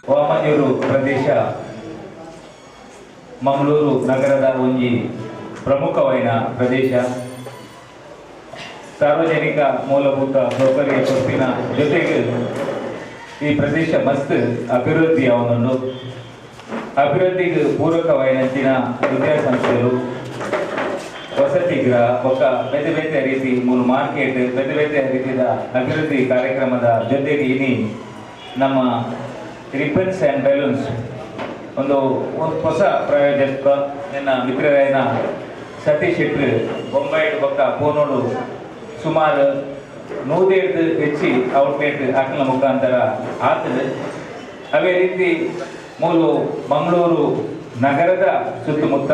ವಾಮಂಜೂರು ಪ್ರದೇಶ ಮಂಗಳೂರು ನಗರದ ಒಂಜಿ ಪ್ರಮುಖವಾದ ಪ್ರದೇಶ. ಸಾರ್ವಜನಿಕ ಮೂಲಭೂತ ಸೌಕರ್ಯ ಕೊರತಿನ ಜೊತೆಗೆ ಈ ಪ್ರದೇಶ ಮಸ್ತ್ ಅಭಿವೃದ್ಧಿ ಅವನನ್ನು ಅಭಿವೃದ್ಧಿಗೆ ಪೂರಕವಾದ ವಿದ್ಯಾಸಂಸ್ಥೆಗಳು ವಸತಿ ಗೃಹ ಒಕ್ಕ ಬೇತೆ ಬೇತೆ ರೀತಿ ಮೂಲ ಮಾರ್ಕೆಟ್ ಬೇತೆ ಬೇತೆ ರೀತಿಯ ಅಭಿವೃದ್ಧಿ ಕಾರ್ಯಕ್ರಮದ ಜೊತೆಗೆ ಇನಿ ನಮ್ಮ ರಿಬ್ಬನ್ಸ್ ಆ್ಯಂಡ್ ಬೆಲೂನ್ಸ್ ಒಂದು ಹೊಸ ಪ್ರಾಯೋಜಕ ನನ್ನ ಮಿತ್ರರಾಯನ ಸತೀಶ್ ಶೆಟ್ಟಿ ಬೊಂಬಾಯಿಡ್ ಬೊಕ್ಕ ಪೋನೋಡು ಸುಮಾರು 150 ಹೆಚ್ಚಿ ಔಟ್ಲೆಟ್ ಹಾಕಲ ಮುಖಾಂತರ ಆಗ್ತದೆ. ಅವೇ ರೀತಿ ಮೂಲು ಮಂಗಳೂರು ನಗರದ ಸುತ್ತಮುತ್ತ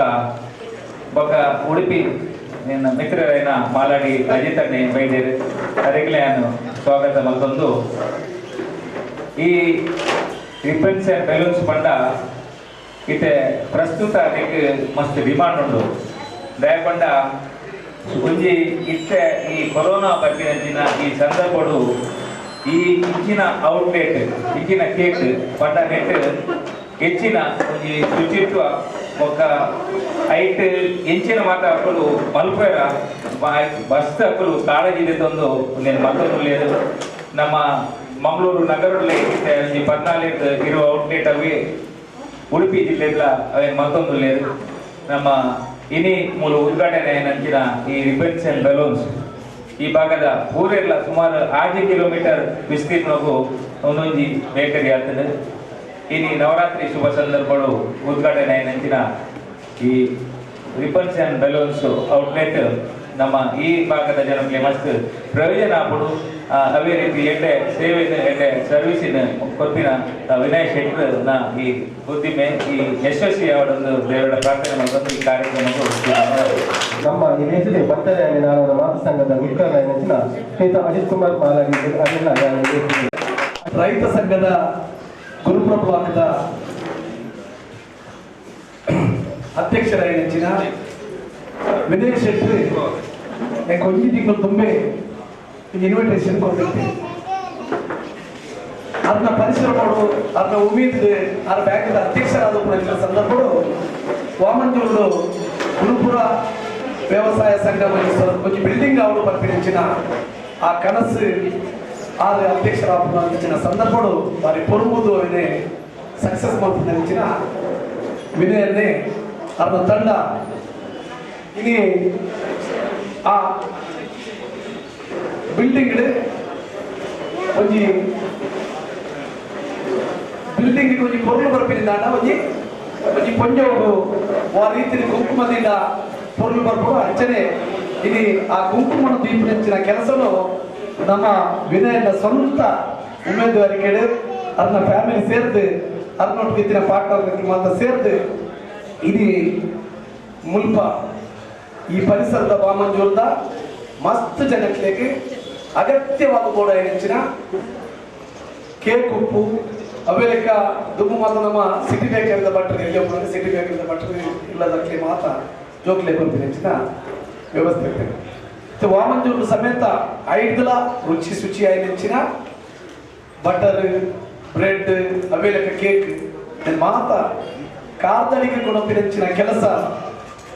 ಬೊಕ್ಕ ಉಡುಪಿ ನನ್ನ ಮಿತ್ರರಾಯನ ಮಾಲಾಡಿ ಅಜಿತಣ್ಣೆ ಬೈದೇರು ಅದಕ್ಕೆ ನಾನು ಸ್ವಾಗತ ಮತ್ತೊಂದು ಈ ರಿಬ್ಬನ್ಸ್ ಆ್ಯಂಡ್ ಬೆಲೂನ್ಸ್ ಪಂಡ ಇತ್ತೆ ಪ್ರಸ್ತುತ ಅದಕ್ಕೆ ಮಸ್ತ್ ಡಿಮಾಂಡ್ ಉಂಟು. ದಯಪಂಡ ಒಂಜಿ ಇತ್ತೆ ಈ ಕೊರೋನಾ ಬರ್ತಿನ ಈ ಸಂದರ್ಭಡು ಈ ಇಂಚಿನ ಔಟ್ಲೆಟ್ ಇಂಚಿನ ಕೇಕ್ ಪಂಡ ನೆಟ್ ಹೆಚ್ಚಿನ ಒಂಜಿ ಶುಚಿತ್ವ ಒಕ್ಕ ಐಟ್ ಎಂಚಿನ ಮಾತಾಡಲು ಮಲ್ಪೇರ ಬಸ್ ಹಕ್ಕಲು ಕಾಳಜಿ ತಂದು నేను ಮತ್ತೊಂದು లేదు. ನಮ್ಮ ಮಂಗಳೂರು ನಗರದಲ್ಲಿ 14 ಇರುವ ಔಟ್ಲೆಟ್ ಅವಿ ಉಡುಪಿ ಜಿಲ್ಲೆಗಳ ಅವೇನು ಮತ್ತೊಂದು లేదు. ನಮ್ಮ ಇನಿ ಮೂಲ ಉದ್ಘಾಟನೆ ನಂಚಿನ ಈ ರಿಬ್ಬನ್ಸ್ ಆ್ಯಂಡ್ ಬೆಲೂನ್ಸ್ ಈ ಭಾಗದ ಊರೆಲ್ಲ ಸುಮಾರು 6 ಕಿಲೋಮೀಟರ್ ವಿಸ್ತೀರ್ಣಕ್ಕೂ ಒಂದೊಂದು ಬೇಕರಿ ಆಗ್ತದೆ. ಇನಿ ನವರಾತ್ರಿ ಶುಭ ಸಂದರ್ಭಗಳು ಉದ್ಘಾಟನೆ ನಂಚಿನ ಈ ರಿಬ್ಬನ್ಸ್ ಆ್ಯಂಡ್ ಬೆಲೂನ್ಸ್ ಔಟ್ಲೆಟ್ ನಮ್ಮ ಈ ಭಾಗದ ಜನಕ್ಕೆ ಮಸ್ತ್ ಪ್ರಯೋಜನ ಆಗ್ಬೋದು. ಅವೇ ರೀತಿ ಎಡ್ಡೆ ಸೇವೆ ಎಡ್ಡೆ ಸರ್ವಿಸಿನ ಕೊರ್ಪಿನ ವಿನಯ್ ಶೆಟ್ಟರ್ನ ಈ ಉದ್ದಿಮೆ ಈ ಯಶಸ್ವಿ ಅವರೊಂದು ದೇವರ ಪ್ರಾರ್ಥನೆ ಮಾಡಿಕೊಂಡು ಈ ಕಾರ್ಯಕ್ರಮಕ್ಕೂ ನಮ್ಮ ಈ ದೇಶದ ಭತ್ತದ ನಾಡದ ಮಾತೃ ಸಂಘದ ಮುಖ್ಯ ಶ್ರೀತ ಅಜಿತ್ ಕುಮಾರ್ ಮಾಲಾಡಿ ಅದೆಲ್ಲ ರೈತ ಸಂಘದ ಗುರುಪ್ರಭಾಗದ ಅಧ್ಯಕ್ಷರಾಗಿ ನೆಚ್ಚಿನ ವಿನಯ್ ಶೆಟ್ಟಿ ಕೊಂಚ ತಿಂಗಳು ತುಂಬೆ ಇನ್ವಿಟೇಷನ್ ಕೊಟ್ಟಿರ್ತೀನಿ. ಅದನ್ನ ಪರಿಸರ ಮಾಡು ಅದನ್ನ ಉಮೀದ್ ಅದ್ರ ಬ್ಯಾಂಕಿನ ಅಧ್ಯಕ್ಷರಾದ ಸಂದರ್ಭಗಳು ವಾಮಂಜೂರು ಗುರುಪುರ ವ್ಯವಸಾಯ ಸಂಘ ಕೊಂಚ ಬಿಲ್ಡಿಂಗ್ ಅವರು ಬರ್ತಿನ ಆ ಕನಸು ಆದ ಅಧ್ಯಕ್ಷರಾದ ಸಂದರ್ಭಗಳು ಬಾರಿ ಪೊರುವುದು ಅವನೇ ಸಕ್ಸಸ್ ಮಾಡ್ತಿದ್ದ ನೆಚ್ಚಿನ ವಿನಯನ್ನೇ ಅದರ ತಂಡ ಇನಿ ಆ ಬಿಲ್ಡಿಂಗ್ ಒಂಜಿ ಬಿಲ್ಡಿಂಗ್ ಒಂಜಿ ಪೊರ್ಲು ಬರ್ಪಿನಿಂದ ಒಂಜಿ ಒಂಜಿ ಕೊಂಜೋಡು ಆ ರೀತಿ ಕುಂಕುಮದಿಂದ ಪೊರ್ಲು ಬರ್ಬೋದು ಅಂಚನೆ ಇಲ್ಲಿ ಆ ಕುಂಕುಮನ ದೀಪಿನ ಕೆಲಸನು ನಮ್ಮ ವಿನಯನ ಸ್ವಂತ ಉಮೇದುವಾರಿಕೆ ಅದನ್ನ ಫ್ಯಾಮಿಲಿ ಸೇರ್ದು ಅದನ್ನೊಟ್ಟಿನ ಪಾರ್ಟ್ನರ್ ಮಾತ್ರ ಸೇರ್ದು ಇಡೀ ಮುಲ್ಪ ಈ ಪರಿಸರದ ವಾಮಂಜೂರದ ಮಸ್ತ್ ಜನಕ್ಕೆ ಅಗತ್ಯವಾದ ಕೂಡ ಹೆಚ್ಚಿನ ಕೇಕ್ ಉಪ್ಪು ಅವೆಲೆಕ್ಕ ದುಮ್ಮು ಮಾತ್ರ ನಮ್ಮ ಸಿಟಿ ಬೇಕರಿದ ಬಟ್ಟರೆ ಎಲ್ಲಿ ಸಿಟಿ ಬೇಕರಿದ ಬಟ್ಟರೆ ಇಲ್ಲದಕ್ಕೆ ಮಾತ್ರ ಜೋಕ್ಲೆ ಬಂದು ಹೆಚ್ಚಿನ ವ್ಯವಸ್ಥೆ ಇರ್ತದೆ. ವಾಮಂಜೂರು ಸಮೇತ ಐದಲ ರುಚಿ ಶುಚಿ ಆಯ್ನೆಂಚಿನ ಬಟರ್ ಬ್ರೆಡ್ ಅವೇಲಕ ಕೇಕ್ ಮಾತ ಕಾರ್ದಳಿಗೆ ಕೊಡಪಿನೆಂಚಿನ ಕೆಲಸ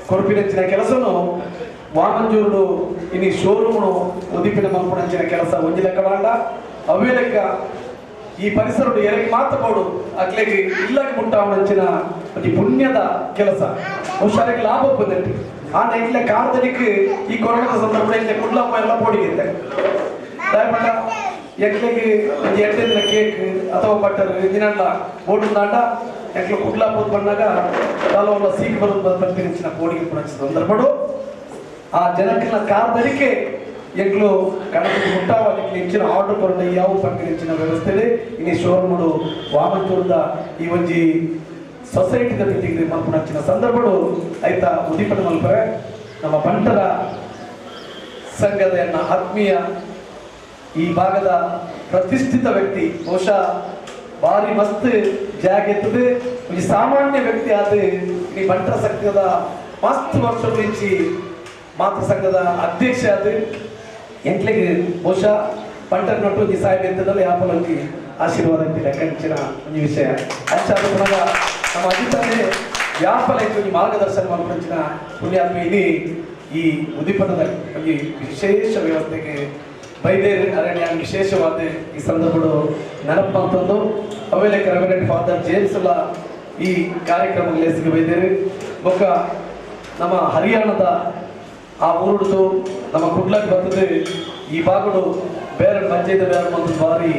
ಕೊರಪಿನೆಂಚಿನ ಕೆಲಸನು ವಾಮಂಜೂರು ಇನಿ ಶೋರೂಮ್ನು ಉದಿಪಿನ ಮಲ್ಪುನಂಚಿನ ಕೆಲಸ ಒಂಜಿ ಲೆಕ್ಕ ಮಾಡ ಅವೇ ಲೆಕ್ಕ ಈ ಪರಿಸರದ ಎರಗಿ ಮಾತುಕೋಡು ಅಕ್ಲೆಗೆ ಇಲ್ಲಗೆ ಮುಟ್ಟಾವನಂಚಿನ ಒಂದು ಪುಣ್ಯದ ಕೆಲಸ ಹುಷಾರಿಗೆ ಲಾಭ ಬಂದಿತ್ತು ಆ ನೈಟ್ಲೆ ಕಾರ್ದಳಿಗೆ ಈ ಕೊರೋನಾದ ಸಂದರ್ಭದಲ್ಲಿ ಕುಡ್ಲಪ್ಪ ಎಲ್ಲ ಪೋಡಿಗೆ ದಯಮಾಡ ಎಕ್ಲೆಗೆ ಒಂದು 2 ದಿನ ಕೇಕ್ ಅಥವಾ ಬಟರ್ ದಿನಲ್ಲ ಬೋಡು ದಾಟ ಎಕ್ಲೆ ಕುಡ್ಲಪ್ಪ ಬಂದಾಗ ಕಾಲವಲ್ಲ ಸೀಕ್ ಬರೋದು ಬರ್ತಿನ ಪೋಡಿಗೆ ಕೂಡ ಸಂದರ್ಭಡು ಆ ಜನಕ್ಕಿನ ಕಾರ್ದಳಿಕೆ ಎಗ್ಲು ಕಣಕ್ಕೆ ಮುಟ್ಟಾವಲಿಕ್ಕೆ ಹೆಚ್ಚಿನ ಆರ್ಡರ್ ಕೊರಡ ಯಾವ ಪಂಪಿನ ಹೆಚ್ಚಿನ ವ್ಯವಸ್ಥೆ ಇನ್ನು ಶೋರೂಮ್ಗಳು ವಾಮಂತೂರದ ಈ ಒಂಜಿ ಸೊಸೈಟಿದ ಮೀಟಿಂಗ್ ಮಲ್ಪುನಂಚಿನ ಸಂದರ್ಭಗಳು ಆಯ್ತಾ ಉದಿಪನ ಮಲ್ಪರೆ ನಮ್ಮ ಬಂಟರ ಸಂಘದ ಆತ್ಮೀಯ ಈ ಭಾಗದ ಪ್ರತಿಷ್ಠಿತ ವ್ಯಕ್ತಿ ಬಹುಶಃ ಭಾರಿ ಮಸ್ತ್ ಜಾಗ ಎತ್ತದೆ ಒಂದು ಸಾಮಾನ್ಯ ವ್ಯಕ್ತಿ ಆದ ಈ ಬಂಟರ ಸಂಘದ ಮಸ್ತ್ ವರ್ಷ నుంచి ಮಾತೃ ಸಂಘದ ಅಧ್ಯಕ್ಷ ಆದ ಎಂಟ್ಲಿಗೆ ಬಹುಶಃ ಬಂಟರ್ ನಟ್ಟು ಈ ಸಾಹೇಬ್ ಎಂತದಲ್ಲಿ ಯಾಪಲಲ್ಲಿ ಆಶೀರ್ವಾದ ಲೆಕ್ಕಂಚಿನ ಒಂದು ವಿಷಯ ಅಚ್ಚಾದ ಪುನಃ ನಮ್ಮ ಅಧಿಕಾರಿ ವ್ಯಾಪಲ ಈ ಮಾರ್ಗದರ್ಶನ ಮಾಡಿನ ಪುಣ್ಯಾತ್ಮ ಇಲ್ಲಿ ಈ ಉದಿಪನದ ಒಂದು ವಿಶೇಷ ವ್ಯವಸ್ಥೆಗೆ ಬೈದೇರಿ ಅರಣ್ಯ ವಿಶೇಷವಾದ ಈ ಸಂದರ್ಭಗಳು ನೆನಪಂತಂದು ಅವೇಲೆ ರೆವರೆಂಡ್ ಫಾದರ್ ಜೇಮ್ಸ್ ಎಲ್ಲ ಈ ಕಾರ್ಯಕ್ರಮದಲ್ಲಿ ಹೆಸರು ಬೈದೇರಿ ಬೊಕ್ಕ ನಮ್ಮ ಹರಿಯಾಣದ ಆ ಊರುಡ್ದು ನಮ್ಮ ಕುಡ್ಲಕ್ಕೆ ಬರ್ತದೆ ಈ ಭಾಗಗಳು ಬೇರೆ ಪಂಚಾಯತ್ ಬೇರೆ ಒಂದು ಬಾರಿ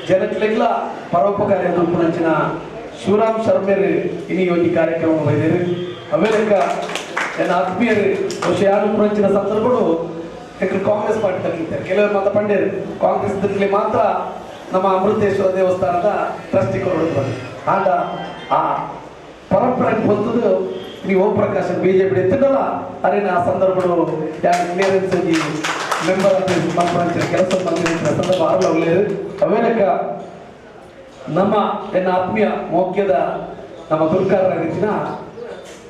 ಜನಕ್ಲೆಲ್ಲ ಪರೋಪಕಾರಿ ರೂಪುನಂಚಿನ ಶಿವರಾಮ್ ಶರ್ಮೇರು ಇನಿ ಒಂದು ಕಾರ್ಯಕ್ರಮ ಬೈದೇರಿ ಅವೇಲೆಕ್ಕ ನನ್ನ ಆತ್ಮೀಯರು ಬಹುಶಃ ಯಾರು ಪುರಂಚಿನ ಸಂದರ್ಭಗಳು ಕಾಂಗ್ರೆಸ್ ಪಾರ್ಟಿ ತಗ್ಲಿದ್ದಾರೆ ಕೆಲವರು ಮಾತ್ರ ಪಂಡ್ಯರು ಕಾಂಗ್ರೆಸ್ ದಲ್ಲಿ ಮಾತ್ರ ನಮ್ಮ ಅಮೃತೇಶ್ವರ ದೇವಸ್ಥಾನದ ಟ್ರಸ್ಟಿ ಕೊಡೋದು ಆಗ ಆ ಪರಂಪರೆ ಬಂದದ್ದು ನೀವು ಓಂ ಪ್ರಕಾಶ್ ಬಿಜೆಪಿ ಎತ್ತಿದ್ದಲ್ಲ ಅರೇನ ಆ ಸಂದರ್ಭಗಳು ಯಾರು ಕ್ಲಿಯರೆನ್ಸ್ ಮೆಂಬರ್ ಅಂತ ಕೆಲಸ ಬಂದಿರುವ ಸಂದರ್ಭ ಆರಲು ಅವೇಲೆಕ್ಕ ನಮ್ಮ ಎನ್ನ ಆತ್ಮೀಯ ಮೋಕ್ಯದ ನಮ್ಮ ದುರ್ಗಾರನ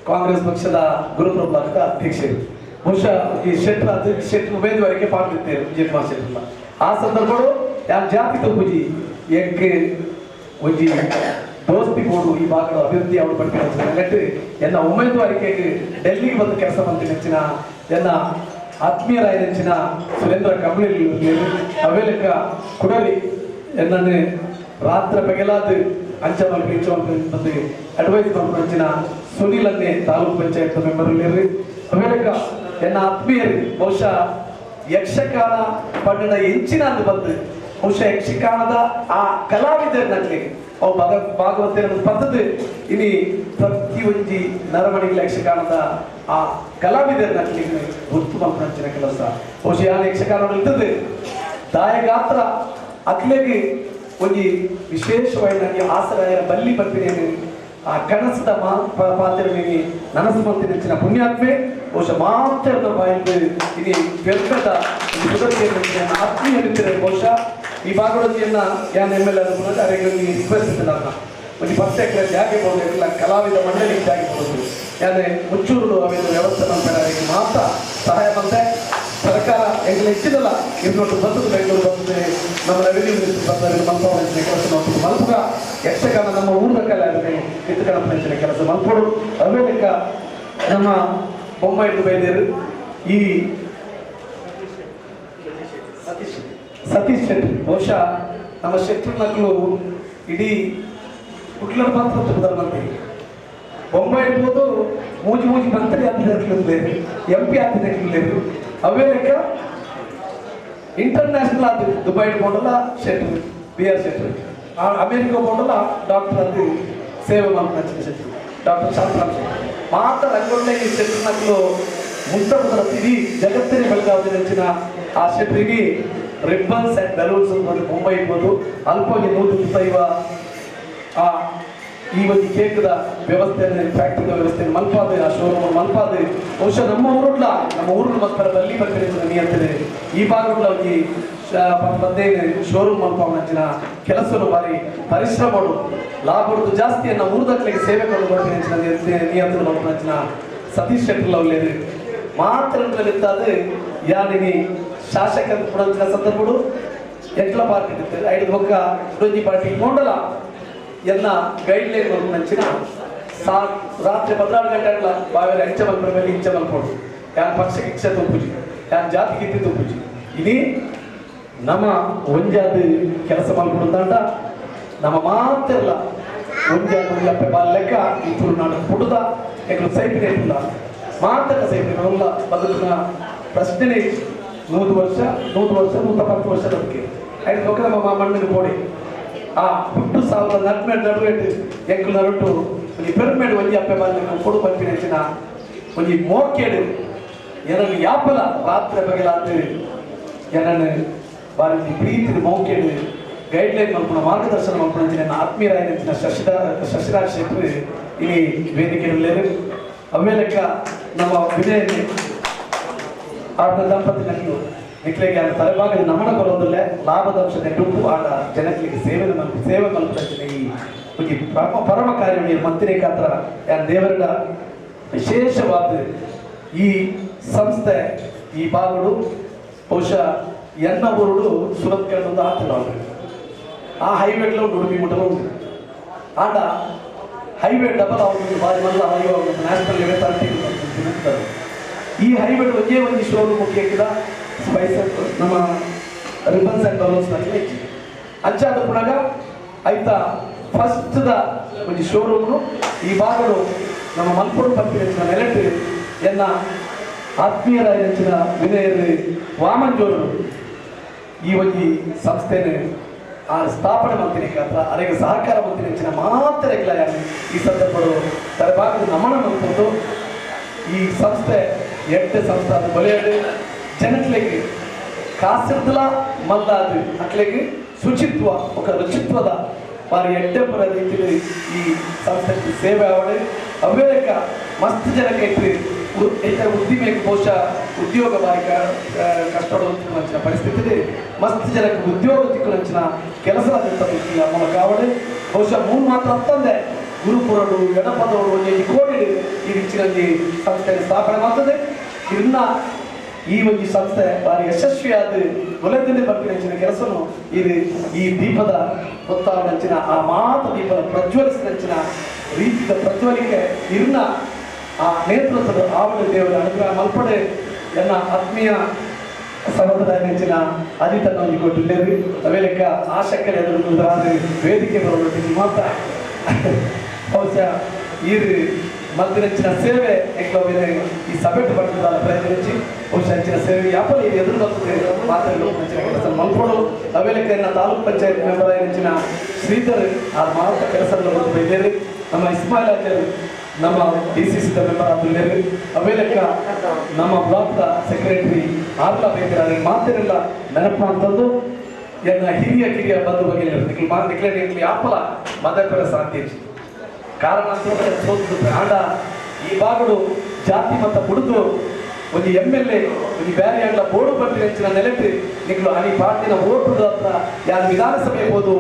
ಕಾಂಗ್ರೆಸ್ ಪಕ್ಷದ ಗುರುಪ್ರಭಾಗದ ಅಧ್ಯಕ್ಷರು ಬಹುಶಃ ಈ ಶೆಟ್ರು ಉಮೇದುವಾರಿಕೆ ಪಾಲ್ಗೊಳ್ಳುತ್ತೇವೆ ವಿಜಯಕುಮಾರ್ ಶೆಟ್ರಲ್ಲ ಆ ಸಂದರ್ಭಗಳು ಯಾರು ಜಾತಿ ತಪ್ಪುಜಿ ಎಂಕೆ ಒಂಜಿ ದೋಸ್ತಿ ಬೋರ್ಡು ಈ ಭಾಗದ ಅಭಿವೃದ್ಧಿ ಅವರು ಪಡ್ಕೊಂಡು ಎನ್ನ ಉಮೇದುವಾರಿಕೆಗೆ ಡೆಲ್ಲಿಗೆ ಬಂದು ಕೆಲಸ ಮಾಡ್ತೀನಿ ಹೆಚ್ಚಿನ ಎನ್ನ ಆತ್ಮೀಯರಾಯ ಹೆಚ್ಚಿನ ಸುರೇಂದ್ರ ಕಂಬಳಿ ಅವೇಲೆಕ್ಕ ಕುಡಲಿ ಎನ್ನನ್ನು ರಾತ್ರಿ ಬೆಗಲಾದ ಅಂಚಮಲ್ ಬಂದು ಅಡ್ವೈಸ್ ಮಾಡ್ಕೊಂಡ ಸುನೀಲ್ ಅನ್ನೇ ತಾಲೂಕು ಪಂಚಾಯತ್ ಮೆಂಬರ್ ಅವೇಲೆಕ್ಕ ಎನ್ನ ಆತ್ಮೀಯರು ಬಹುಶಃ ಯಕ್ಷಗಾನ ಪಂಡದ ಹೆಂಚಿನ ಅದು ಬಂದು ಬಹುಶಃ ಯಕ್ಷಗಾನದ ಆ ಕಲಾವಿದರಲ್ಲಿ ಅವು ಭಾಗವತ ಪದ್ಧತಿ ಇನಿ ಪ್ರತಿ ಒಂಜಿ ನರಮಣಿಗಳ ಯಕ್ಷಗಾನದ ಆ ಕಲಾವಿದರಲ್ಲಿ ಗುರುತು ಮಾಡ್ಕೊಂಡ ಕೆಲಸ ಬಹುಶಃ ಯಾರು ಯಕ್ಷಗಾನ ಇರ್ತದೆ ದಾಯಗಾತ್ರ ಅಕ್ಲೆಗೆ ಒಂದು ವಿಶೇಷವಾದ ಆಸರಾಯ ಬಲ್ಲಿ ಬರ್ತೀನಿ ಆ ಕನಸದ ಪಾತ್ರ ನನಸು ಮಂತ್ರಿ ಹೆಚ್ಚಿನ ಪುಣ್ಯಾತ್ಮೆ ಬಹುಶಃ ಮಾತ್ರ ಬಾಯಿಗೆ ಇಲ್ಲಿ ವ್ಯರ್ಥದ ಆತ್ಮೀಯ ನಿಂತಿರೋ ಬಹುಶಃ ಈ ಭಾಗವತಿಯನ್ನ ಯಾನ್ MLA ಅವರಿಗೆ ರಿಕ್ವೆಸ್ಟ್ ಇದ್ದಿಲ್ಲ ಒಂದು 10 ಎಕರೆ ಜಾಗ ಬೋದಿಲ್ಲ ಕಲಾವಿದ ಮಂಡಳಿ ಜಾಗ ಬೋದು ಯಾನೆ ಮುಚ್ಚೂರು ಅವೇನು ವ್ಯವಸ್ಥೆ ಮಾಡ್ತಾರೆ ಮಾತ್ರ ಸಹಾಯ ಬಂದೆ ಸರ್ಕಾರ ಹೆಂಗೆ ಹೆಚ್ಚಿದಲ್ಲ ಇನ್ನೊಟ್ಟು ಬಂದದ್ದು ಬೆಂಗಳೂರು ಬಂದಿದೆ ನಮ್ಮ ರೆವಿನ್ಯೂ ಮಿನಿಸ್ಟರ್ ಬಂದರೆ ಮಲ್ಪಂಚಿನ ಕೆಲಸ ನೋಡ್ಕೊಂಡು ಮಲ್ಪುಗ ಯಕ್ಷಗಾನ ನಮ್ಮ ಊರಿನ ಕಲೆ ಆದರೆ ಕಿತ್ತಗಾನ ಪಂಚಿನ ಕೆಲಸ ಮಲ್ಪೋಡು ಅವೇಲೆಕ್ಕ ನಮ್ಮ ಬೊಮ್ಮಾಯಿ ಬೈದೇರು ಈ ಸತೀಶ್ ಶೆಟ್ಟಿ ಬಹುಶಃ ನಮ್ಮ ಶೆಟ್ಟಿ ಮಕ್ಕಳು ಇಡೀ ಕುಟ್ಲರ್ ಮಾತ್ರ ಪ್ರಧಾನಮಂತ್ರಿ ಬೊಂಬಾಯಿ ಇರ್ಬೋದು ಮೂಜಿ ಮಂತ್ರಿ ಆತಿರಲಿಲ್ಲ MP ಆತಿರಲಿಲ್ಲ ಅವೇ ಲೆಕ್ಕ ಇಂಟರ್ನ್ಯಾಷನಲ್ ಆದ ದುಬೈ ಇಟ್ಕೊಂಡಲ್ಲ ಶೆಟ್ಟಿ BR ಶೆಟ್ಟಿ ಅಮೇರಿಕಾ ಹೋಗಲ್ಲ ಡಾಕ್ಟರ್ ಅದು ಸೇವೆ ಮಾಡ್ಕೊಂಡು ಶೆಟ್ಟಿ ಡಾಕ್ಟರ್ ಶಾಂತರಾಮ್ ಶೆಟ್ಟಿ ಮಾತ್ರ ರಂಗೋಳ್ಳಿ ಈ ಶೆಟ್ಟಿ ಮಕ್ಕಳು ಮುಂತಾದ ಇಡೀ ಜಗತ್ತಿನ ಬೆಳಗಾವಿ ನೆಚ್ಚಿನ ಆ ಶೆಟ್ಟಿಗೆ ರಿಬ್ಬನ್ಸ್ ಅಂಡ್ ಬಲೂನ್ಸ್ ಬಂದು ಮುಂಬೈ ಇರ್ಬೋದು ಅಲ್ಪವಾಗಿ 125 ಆ ಈ ಒಂದು ಕೇಕ್ದ ವ್ಯವಸ್ಥೆಯನ್ನು ಫ್ಯಾಕ್ಟರಿ ವ್ಯವಸ್ಥೆ ಮಲ್ಪಾದ ಆ ಶೋರೂಮ್ ಮಲ್ಪಾದ ಬಹುಶಃ ನಮ್ಮ ಊರಿನ ಮಕ್ಕಳ ಬಲ್ಲಿ ಬರ್ತಾರೆ ನಿಯಂತ್ರಣೆ ಈ ಭಾಗಗಳ ಈ ಶೋರೂಮ್ ಮಲ್ಪಾವನ ಕೆಲಸವನ್ನು ಬಾರಿ ಪರಿಶ್ರಮಗಳು ಲಾಭದ್ದು ಜಾಸ್ತಿಯನ್ನ ಊರ್ದಕ್ಕಲಿಗೆ ಸೇವೆ ಕೊಂಡು ಬರ್ತೀನಿ ನಿಯಂತ್ರಣ ಮಾಡ್ಕೊಂಡ ಸತೀಶ್ ಶೆಟ್ಟಿ ಒಳ್ಳೆಯದು ಮಾತ್ರ ಯಾನಿಗೆ ಶಾಸಕ ಪುರಂಚಿನ ಸಂದರ್ಭಗಳು ಎಟ್ಲ ಪಾರ್ಟಿ ಇರ್ತದೆ ಐದು ಒಕ್ಕ ವಿರೋಧಿ ಪಾರ್ಟಿ ನೋಡಲ್ಲ ಎನ್ನ ಗೈಡ್ ಲೈನ್ ನಂಚಿನ ರಾತ್ರಿ 16 ಗಂಟೆಗಳ ಬಾವೇರ ಇಂಚ ಮಲ್ಪರ ಮೇಲೆ ಇಂಚ ಮಲ್ಪಡು ಯಾನ್ ಪಕ್ಷಕ್ಕೆ ಇಚ್ಛೆ ತಪ್ಪುಜಿ ಯಾನ್ ಜಾತಿ ಗಿತ್ತಿ ತಪ್ಪುಜಿ ಇನಿ ನಮ್ಮ ಒಂಜಾದ ಕೆಲಸ ಮಲ್ಪಡುದಂಡ ನಮ್ಮ ಮಾತೆಲ್ಲ ಒಂಜಾದ ಅಪ್ಪೆ ಬಾಲ್ ಲೆಕ್ಕ ಇತ್ತು ನಾನು ಪುಡುದ ಎಗಳು ಸೈಪಿನ ಇಲ್ಲ ಮಾತಕ ಸೈಪಿನ ಎಲ್ಲ ಬದುಕಿನ ಪ್ರಶ್ನೆ 100 ವರ್ಷ 110 ವರ್ಷ ಬದುಕಿ ಐದು ಒಕ್ಕ ನಮ್ಮ ಮಣ್ಣಿನ ಗೋಡೆ ಆ ಹುಟ್ಟು ಸಾವಿರ ನಡುವೆಟ್ಟು ಎಂಕುಲ ನರುಟ್ಟು ಒಂದು ಪಿರಮಿಡ್ ಒಂಜಿ ಅಪ್ಪೆ ಬಾಲ್ ಕೊಡು ಪಂಪಿನ ಒಂಜಿ ಮೋಕೆಡು ಏನನ್ನು ಯಾಪಲ ರಾತ್ರಿ ಬಗೆಲಾದ ಏನನ್ನು ಬಾರಿ ಪ್ರೀತಿ ಮೌಕೆಡು ಗೈಡ್ಲೈನ್ ಮಲ್ಪುಣ ಮಾರ್ಗದರ್ಶನ ಮಲ್ಪುಣ ಆತ್ಮೀಯರಾಯನ ಶಶಿರಾಜ್ ಶೆಟ್ಟಿ ಇಲ್ಲಿ ವೇದಿಕೆಯಲ್ಲೇರು ಅವೇ ಲೆಕ್ಕ ನಮ್ಮ ವಿನಯ ಆದ ದಂಪತಿ ನಕ್ಕು ನಿಕ್ಲೆಗೆ ತಲೆಭಾಗದ ನಮನ ಬರೋದಿಲ್ಲ ಲಾಭದಂಶ ನೆಟ್ಟು ಆಡ ಜನಕ್ಕೆ ಸೇವೆ ಮಲ್ಪುಣ ಈ ಪರಮ ಕಾರ್ಯ ಮಂತ್ರಿ ಕಾತ್ರ ಯಾನ್ ದೇವರ ವಿಶೇಷವಾದ ಈ ಸಂಸ್ಥೆ ಈ ಬಾಗುಡು ಬಹುಶಃ ಎನ್ನ ಊರುಡು ಸುರತ್ ಕಂಡು ಆಗ್ತಿಲ್ಲ ಆ ಹೈವೇಗ್ಲ ಉಡುಪಿ ಮುಟ್ಟಲು ಉಂಟು ಆಟ ಹೈವೇ ಡಬಲ್ ಆಗುವುದು ಬಾರಿ ಮೊದಲ ಹೈವೇ ನ್ಯಾಷನಲ್ ಹೈವೇ 30 ಈ ಹೈವೇ ಒಂದೇ ಒಂದು ಶೋರೂಮ್ ಮುಖ್ಯ ಸ್ಪೈಸರ್ ನಮ್ಮ ರಿಬನ್ಸ್ ಅಂಡ್ ಬಲೂನ್ಸ್ ನಲ್ಲಿ ಅಂಚಾದ ಪುನಗ ಆಯ್ತಾ ಫಸ್ಟ್ ದ ಒಂದು ಶೋರೂಮ್ ಈ ಭಾಗಗಳು ನಮ್ಮ ಮಲ್ಪುರ ಪಂಪಿನ ನೆಲೆಟ್ಟು ಎನ್ನ ಆತ್ಮೀಯರಾಯ ಹೆಚ್ಚಿನ ವಿನಯರು ವಾಮಂಜೋರು ಈ ಒಂದು ಸಂಸ್ಥೆನ ಆ ಸ್ಥಾಪನೆ ಮಂತ್ರಿ ಕಾತ್ರ ಅರೆಗೆ ಸಹಕಾರ ಮಂತ್ರಿ ಹೆಚ್ಚಿನ ಮಾತ್ರ ಈ ಸಂದರ್ಭಗಳು ತಲೆಭಾಗದ ನಮನ ಮಂತ್ರು ಈ ಸಂಸ್ಥೆ ಎಟ್ಟು ಸಂಸ್ಥೆ ಅದು ಬಲೆಯಡು ಜನಕ್ಕೆ ಕಾಸಿರ್ದಲ ಮಲ್ಲಾದು ಅಟ್ಲೆಗೆ ಶುಚಿತ್ವ ఒక ರುಚಿತ್ವದ వారి ఎడ్డెంపర రీతిలో ఈ సంస్థకి సేవ ఆవడే అవే లెక్క మస్తు ಜನಕ್ಕೆ ಉದ್ದಿಮೆಗೆ ಬಹುಶಃ ಉದ್ಯೋಗ ಬಾರಿ ಕಷ್ಟಪಡುವಂಥ ಪರಿಸ್ಥಿತಿ ಮಸ್ತ್ ಜನಕ್ಕೆ ಉದ್ಯೋಗ ತಿಕ್ಕುವಂಚಿನ ಕೆಲಸ ಮೂಲಕ ಆವಡೆ ಬಹುಶಃ 3 ಮಾತ್ರ ಅಂತಂದೆ ಗುರುಪುರಡು ಎಡಪದವರು ಒಂದು ಕೋಟಿ ಈ ರೀತಿಯಲ್ಲಿ ಸಂಸ್ಥೆ ಸ್ಥಾಪನೆ ಮಾಡ್ತದೆ ಇನ್ನ ಈ ಒಂದು ಸಂಸ್ಥೆ ಬಾರಿ ಯಶಸ್ವಿಯಾದ ಒಲೆದಲ್ಲಿ ಬರ್ತಿನ ಕೆಲಸನು ಇದು ಈ ದೀಪದ ಗೊತ್ತಾವನಂಚಿನ ಆ ಮಾತು ದೀಪದ ಪ್ರಜ್ವಲಿಸಿದಂಚಿನ ರೀತಿಯ ಪ್ರಜ್ವಲಿಕೆ ಇನ್ನ ಆ ನೇತೃತ್ವದ ಆವಡ ದೇವರ ಅನುಗ್ರಹ ಮಲ್ಪಡೆ ಎನ್ನ ಆತ್ಮೀಯ ಸಹೋದರ ನೆಂಚಿನ ಅಜಿತನ್ನು ಕೊಟ್ಟಿದ್ದೇವೆ ಅವೇ ಲೆಕ್ಕ ಆಶಕ್ಕಲೆ ಎದುರು ವೇದಿಕೆ ಬರೋದಕ್ಕೆ ಮಾತ್ರ ಬಹುಶಃ ಇದು ಮಲ್ದಿನ ಸೇವೆ ಎಕ್ಲೋವಿನ ಈ ಸಭೆಟ್ ಬರ್ತದ ಪ್ರಯತ್ನಿಸಿ ಬಹುಶಃ ಹೆಚ್ಚಿನ ಸೇವೆ ಯಾಪಲ್ಲಿ ಇದು ಎದುರು ಬರ್ತದೆ ಮಾತಾಡಲು ಕೆಲಸ ಮಲ್ಪಡು ಅವೇ ಲೆಕ್ಕ ಎನ್ನ ತಾಲೂಕ್ ಪಂಚಾಯತ್ ಮೆಂಬರ್ ಹೆಚ್ಚಿನ ಶ್ರೀಧರ್ ಆ ಮಾತ ಕೆಲಸಗಳು ಬೈದೇರಿ ನಮ್ಮ ಇಸ್ಮಾಯಿಲ್ ಆಚಾರ್ಯ ನಮ್ಮ DCC ಮೆಂಬರ್ ಆಗಿದ್ದಾರೆ ಅವೇ ಲೆಕ್ಕ ನಮ್ಮ ಬ್ಲಾಕ್ ಸೆಕ್ರೆಟರಿ ಆರ್ಲ ಬೇಕರ ಮಾತಿರಲ್ಲ ನೆನಪು ಅಂತಂದು ಎನ್ನ ಹಿರಿಯ ಬಂಧು ಬಗ್ಗೆ ಯಾಪಲ ಮದಕರ ಸಾಧ್ಯ ಕಾರಣ ಆಂಡ ಈ ಭಾಗಗಳು ಜಾತಿ ಮತ ಬಿಡುದು ಒಂದು MLA ಒಂದು ಬೇರೆ ಆಗಲ ಬೋರ್ಡು ಬರ್ತಿ ಹೆಚ್ಚಿನ ನೆಲೆಟ್ಟು ನಿಗಳು ಅಲ್ಲಿ ಪಾರ್ಟಿನ ಓಟುದ ಹತ್ರ ಯಾರು ವಿಧಾನಸಭೆ ಹೋದು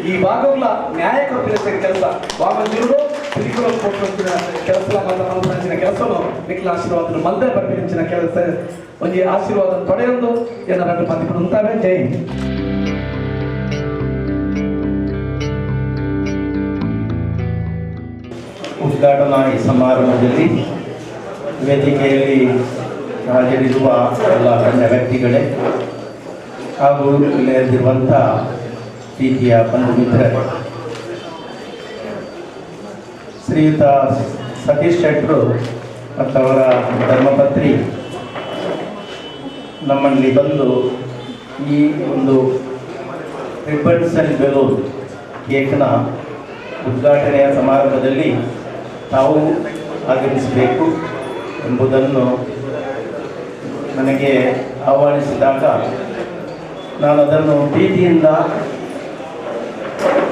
ಈ ಭಾಗಗಳ ನ್ಯಾಯ ಕೊಟ್ಟಿನ ಕೆಲಸ ವಾಮಂಜೂರು ತಿರುಗುಗಳು ಕೊಟ್ಟಿನ ಕೆಲಸ ಮತ ಕೆಲಸನು ನಿಖಿಲ ಆಶೀರ್ವಾದ ಮಲ್ದೆ ಬರ್ತಿನ ಕೆಲಸ ಒಂದು ಆಶೀರ್ವಾದ ಪಡೆಯೊಂದು ಏನಾರು ಮಂದಿ ಉಂಟಾವೆ ಜೈ ಉದ್ಘಾಟನಾ ಸಮಾರಂಭದಲ್ಲಿ ವೇದಿಕೆಯಲ್ಲಿ ಹಾಜರಿರುವ ಎಲ್ಲ ಗಣ್ಯ ವ್ಯಕ್ತಿಗಳೇ ಹಾಗೂ ಇಲ್ಲಿರುವಂಥ ಪ್ರೀತಿಯ ಬಂಧು ಮಿತ್ರರು, ಶ್ರೀಯುತ ಸತೀಶ್ ಶೆಟ್ಟರು ಮತ್ತು ಅವರ ಧರ್ಮಪತ್ನಿ ನಮ್ಮಲ್ಲಿ ಬಂದು ಈ ಒಂದು ರಿಬ್ಬನ್ಸ್ ಆ್ಯಂಡ್ ಬೆಲೂನ್ ಕೇಕ್ನ ಉದ್ಘಾಟನೆಯ ಸಮಾರಂಭದಲ್ಲಿ ತಾವು ಆಗಮಿಸಬೇಕು ಎಂಬುದನ್ನು ನನಗೆ ಆಹ್ವಾನಿಸಿದಾಗ ನಾನು ಅದನ್ನು ಪ್ರೀತಿಯಿಂದ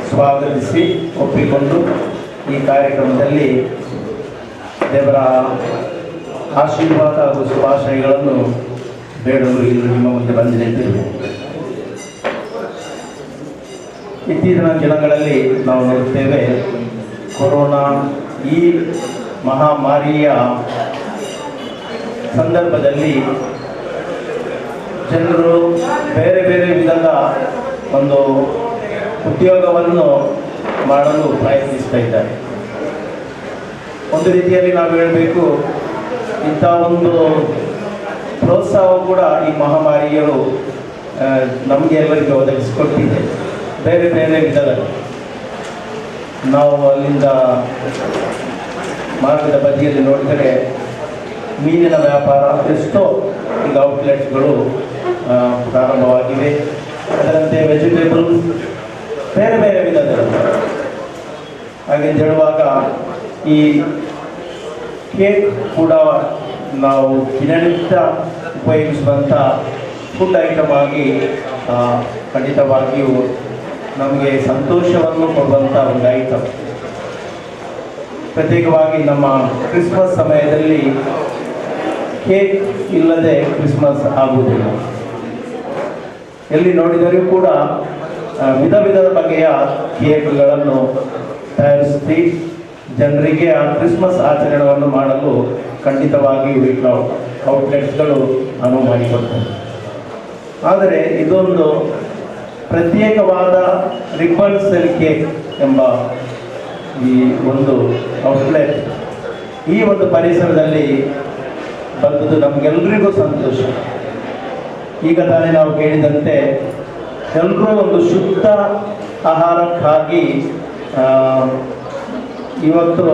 ಸ್ವಾಗತಿಸಿ ಒಪ್ಪಿಕೊಂಡು ಈ ಕಾರ್ಯಕ್ರಮದಲ್ಲಿ ದೇವರ ಆಶೀರ್ವಾದ ಹಾಗೂ ಶುಭಾಶಯಗಳನ್ನು ಬೇಡಲು ಇಲ್ಲಿ ನಿಮ್ಮ ಮುಂದೆ ಬಂದು ನಿಂತಿರುವೆ. ಇತ್ತೀಚಿನ ದಿನಗಳಲ್ಲಿ ನಾವು ನೋಡುತ್ತೇವೆ, ಕೊರೋನಾ ಈ ಮಹಾಮಾರಿಯ ಸಂದರ್ಭದಲ್ಲಿ ಜನರು ಬೇರೆ ಬೇರೆ ವಿಧದ ಒಂದು ಉದ್ಯೋಗವನ್ನು ಮಾಡಲು ಪ್ರಯತ್ನಿಸ್ತಾ ಇದ್ದಾರೆ. ಒಂದು ರೀತಿಯಲ್ಲಿ ನಾವು ಹೇಳಬೇಕು, ಇಂಥ ಒಂದು ಪ್ರೋತ್ಸಾಹ ಕೂಡ ಈ ಮಹಾಮಾರಿಯರು ನಮಗೆ ಎಲ್ಲರಿಗೂ ಒದಗಿಸಿಕೊಟ್ಟಿದೆ. ಬೇರೆ ಬೇರೆ ವಿಧದಲ್ಲಿ ನಾವು ಅಲ್ಲಿಂದ ಮಾರ್ಗದ ಬದಿಯಲ್ಲಿ ನೋಡಿದರೆ ಮೀನಿನ ವ್ಯಾಪಾರ ಎಷ್ಟೋ ಈಗ ಔಟ್ಲೆಟ್ಸ್ಗಳು ಪ್ರಾರಂಭವಾಗಿವೆ. ಅದರಂತೆ ವೆಜಿಟೇಬಲ್ಸ್ ಬೇರೆ ಬೇರೆ ವಿಧದಲ್ಲಿ. ಹಾಗೆಂದು ಹೇಳುವಾಗ ಈ ಕೇಕ್ ಕೂಡ ನಾವು ದಿನನಿತ್ಯ ಉಪಯೋಗಿಸುವಂಥ ಫುಡ್ ಐಟಮ್ ಆಗಿ ಖಂಡಿತವಾಗಿಯೂ ನಮಗೆ ಸಂತೋಷವನ್ನು ಕೊಡುವಂಥ ಒಂದು ಐಟಮ್. ಪ್ರತ್ಯೇಕವಾಗಿ ನಮ್ಮ ಕ್ರಿಸ್ಮಸ್ ಸಮಯದಲ್ಲಿ ಕೇಕ್ ಇಲ್ಲದೆ ಕ್ರಿಸ್ಮಸ್ ಆಗುವುದಿಲ್ಲ. ಎಲ್ಲಿ ನೋಡಿದರೂ ಕೂಡ ವಿಧ ವಿಧದ ಬಗೆಯ ಕೇಕ್ಗಳನ್ನು ತಯಾರಿಸಿ ಜನರಿಗೆ ಆ ಕ್ರಿಸ್ಮಸ್ ಆಚರಣೆಯನ್ನು ಮಾಡಲು ಖಂಡಿತವಾಗಿಯೂ ಔಟ್ಲೆಟ್ಸ್ಗಳು ಅನುವು ಮಾಡಿಕೊಡ್ತವೆ. ಆದರೆ ಇದೊಂದು ಪ್ರತ್ಯೇಕವಾದ ರಿಬ್ಬನ್ ಸೆಲ್ ಕೇಕ್ ಎಂಬ ಈ ಒಂದು ಔಟ್ಲೆಟ್ ಈ ಒಂದು ಪರಿಸರದಲ್ಲಿ ಬಂದದ್ದು ನಮಗೆಲ್ಲರಿಗೂ ಸಂತೋಷ. ಈಗ ತಾನೇ ನಾವು ಕೇಳಿದಂತೆ ಎಲ್ಲರೂ ಒಂದು ಶುದ್ಧ ಆಹಾರಕ್ಕಾಗಿ ಇವತ್ತು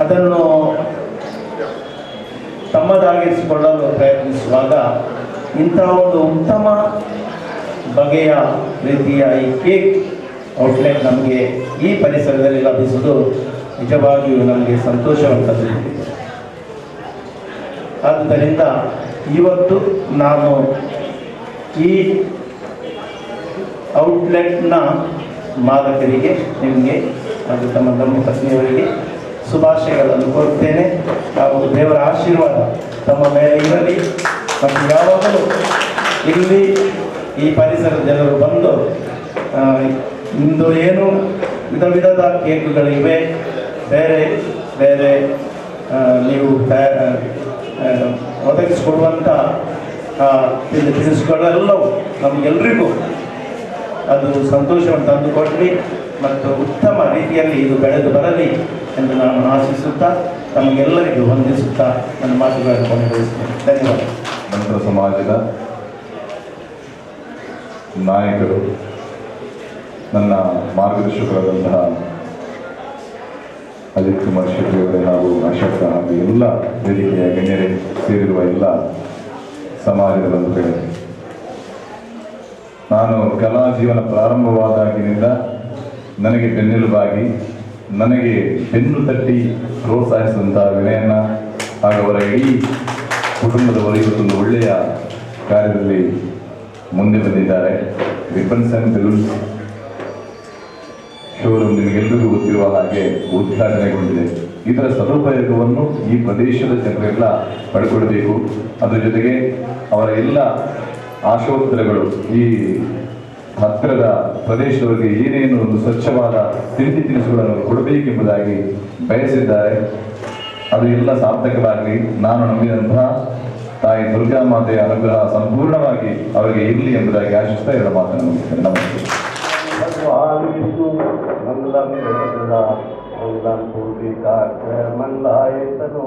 ಅದನ್ನು ತಮ್ಮದಾಗಿರಿಸಿಕೊಳ್ಳಲು ಪ್ರಯತ್ನಿಸುವಾಗ ಇಂಥ ಒಂದು ಉತ್ತಮ ಬಗೆಯ ರೀತಿಯ ಈ ಕೇಕ್ ಔಟ್ಲೆಟ್ ನಮಗೆ ಈ ಪರಿಸರದಲ್ಲಿ ಲಭಿಸುವುದು ನಿಜವಾಗಿಯೂ ನಮಗೆ ಸಂತೋಷವನ್ನು ತಂದಿದೆ. ಆದ್ದರಿಂದ ಇವತ್ತು ನಾನು ಈ ಔಟ್ಲೆಟ್ನ ಮಾಲಕರಿಗೆ ನಿಮಗೆ ಹಾಗೂ ತಮ್ಮ ಪತ್ನಿಯವರಿಗೆ ಶುಭಾಶಯಗಳನ್ನು ಕೋರುತ್ತೇನೆ. ಹಾಗೂ ದೇವರ ಆಶೀರ್ವಾದ ತಮ್ಮ ಮೇಲೆ ಇರಲಿ ಮತ್ತು ಯಾವಾಗಲೂ ಇಲ್ಲಿ ಈ ಪರಿಸರದ ಜನರು ಬಂದು ಇಂದು ಏನು ವಿಧ ವಿಧದ ಕೇಕುಗಳಿವೆ, ಬೇರೆ ಬೇರೆ ನೀವು ಒದಗಿಸಿಕೊಡುವಂಥ ತಿನಿಸುಗಳೆಲ್ಲವೂ ನಮಗೆಲ್ಲರಿಗೂ ಅದು ಸಂತೋಷವನ್ನು ತಂದುಕೊಡಲಿ ಮತ್ತು ಉತ್ತಮ ರೀತಿಯಲ್ಲಿ ಇದು ಬೆಳೆದು ಬರಲಿ ಎಂದು ನಾನು ಆಶಿಸುತ್ತಾ ತಮಗೆಲ್ಲರಿಗೂ ವಂದಿಸುತ್ತಾ ನನ್ನ ಮಾತುಗಳನ್ನು ಕೊನೆಗೊಳಿಸುತ್ತೇನೆ. ಧನ್ಯವಾದ. ನಂತರ ಸಮಾಜದ ನಾಯಕರು, ನನ್ನ ಮಾರ್ಗದರ್ಶಕರಾದಂತಹ ಅಜಿತ್ ಕುಮಾರ್ ಶೆಟ್ಟಿಯವರೇ ಹಾಗೂ ಅಶೋಕ ಹಾಗೂ ಎಲ್ಲ ವೇದಿಕೆಯ ಗಣ್ಯರೇ ಸೇರಿರುವ ಎಲ್ಲ ಸಮಾಜದ ಬಂಧುಗಳೇ, ನಾನು ಕಲಾ ಜೀವನ ಪ್ರಾರಂಭವಾದಾಗಿನಿಂದ ನನಗೆ ಬೆನ್ನೆಲುಬಾಗಿ ನನಗೆ ಬೆನ್ನು ತಟ್ಟಿ ಪ್ರೋತ್ಸಾಹಿಸಿದಂತಹ ವಿನಯನ ಹಾಗೂ ಅವರ ಇಡೀ ಕುಟುಂಬದವರು ಇವತ್ತೊಂದು ಒಳ್ಳೆಯ ಕಾರ್ಯದಲ್ಲಿ ಮುಂದೆ ಬಂದಿದ್ದಾರೆ. ರಿಬ್ಬನ್ಸ್ ಆ್ಯಂಡ್ ಬೆಲೂನ್ಸ್ ಶೋರೂಮ್ ನಿಮಗೆಲ್ಲರಿಗೂ ಗೊತ್ತಿರುವ ಹಾಗೆ ಉದ್ಘಾಟನೆಗೊಂಡಿದೆ. ಇದರ ಸದುಪಯೋಗವನ್ನು ಈ ಪ್ರದೇಶದ ಜನರೆಲ್ಲ ಪಡ್ಕೊಳ್ಬೇಕು. ಅದರ ಜೊತೆಗೆ ಅವರ ಎಲ್ಲ ಆಶೋತ್ತರಗಳು ಈ ಹತ್ತಿರದ ಪ್ರದೇಶದವರಿಗೆ ಏನೇನು ಒಂದು ಸ್ವಚ್ಛವಾದ ತಿಂಡಿ ತಿನಿಸುಗಳನ್ನು ಕೊಡಬೇಕೆಂಬುದಾಗಿ ಬಯಸಿದ್ದಾರೆ. ಅದು ಎಲ್ಲ ಸಾರ್ಥಕವಾಗಲಿ. ನಾನು ನಂಬಿದಂತಹ ತಾಯಿ ದುರ್ಗಾ ಮಾತೆಯ ಅನುಗ್ರಹ ಸಂಪೂರ್ಣವಾಗಿ ಅವರಿಗೆ ಇರಲಿ ಎಂಬುದಾಗಿ ಆಶಿಸ್ತಾ ಎರಡು ಮಾತನ್ನು ಮುಗಿಸ್ತೇನೆ. ನಮಸ್ತೆ. भगवान विष्णु मंगलम मंगलम मंगलाय तनो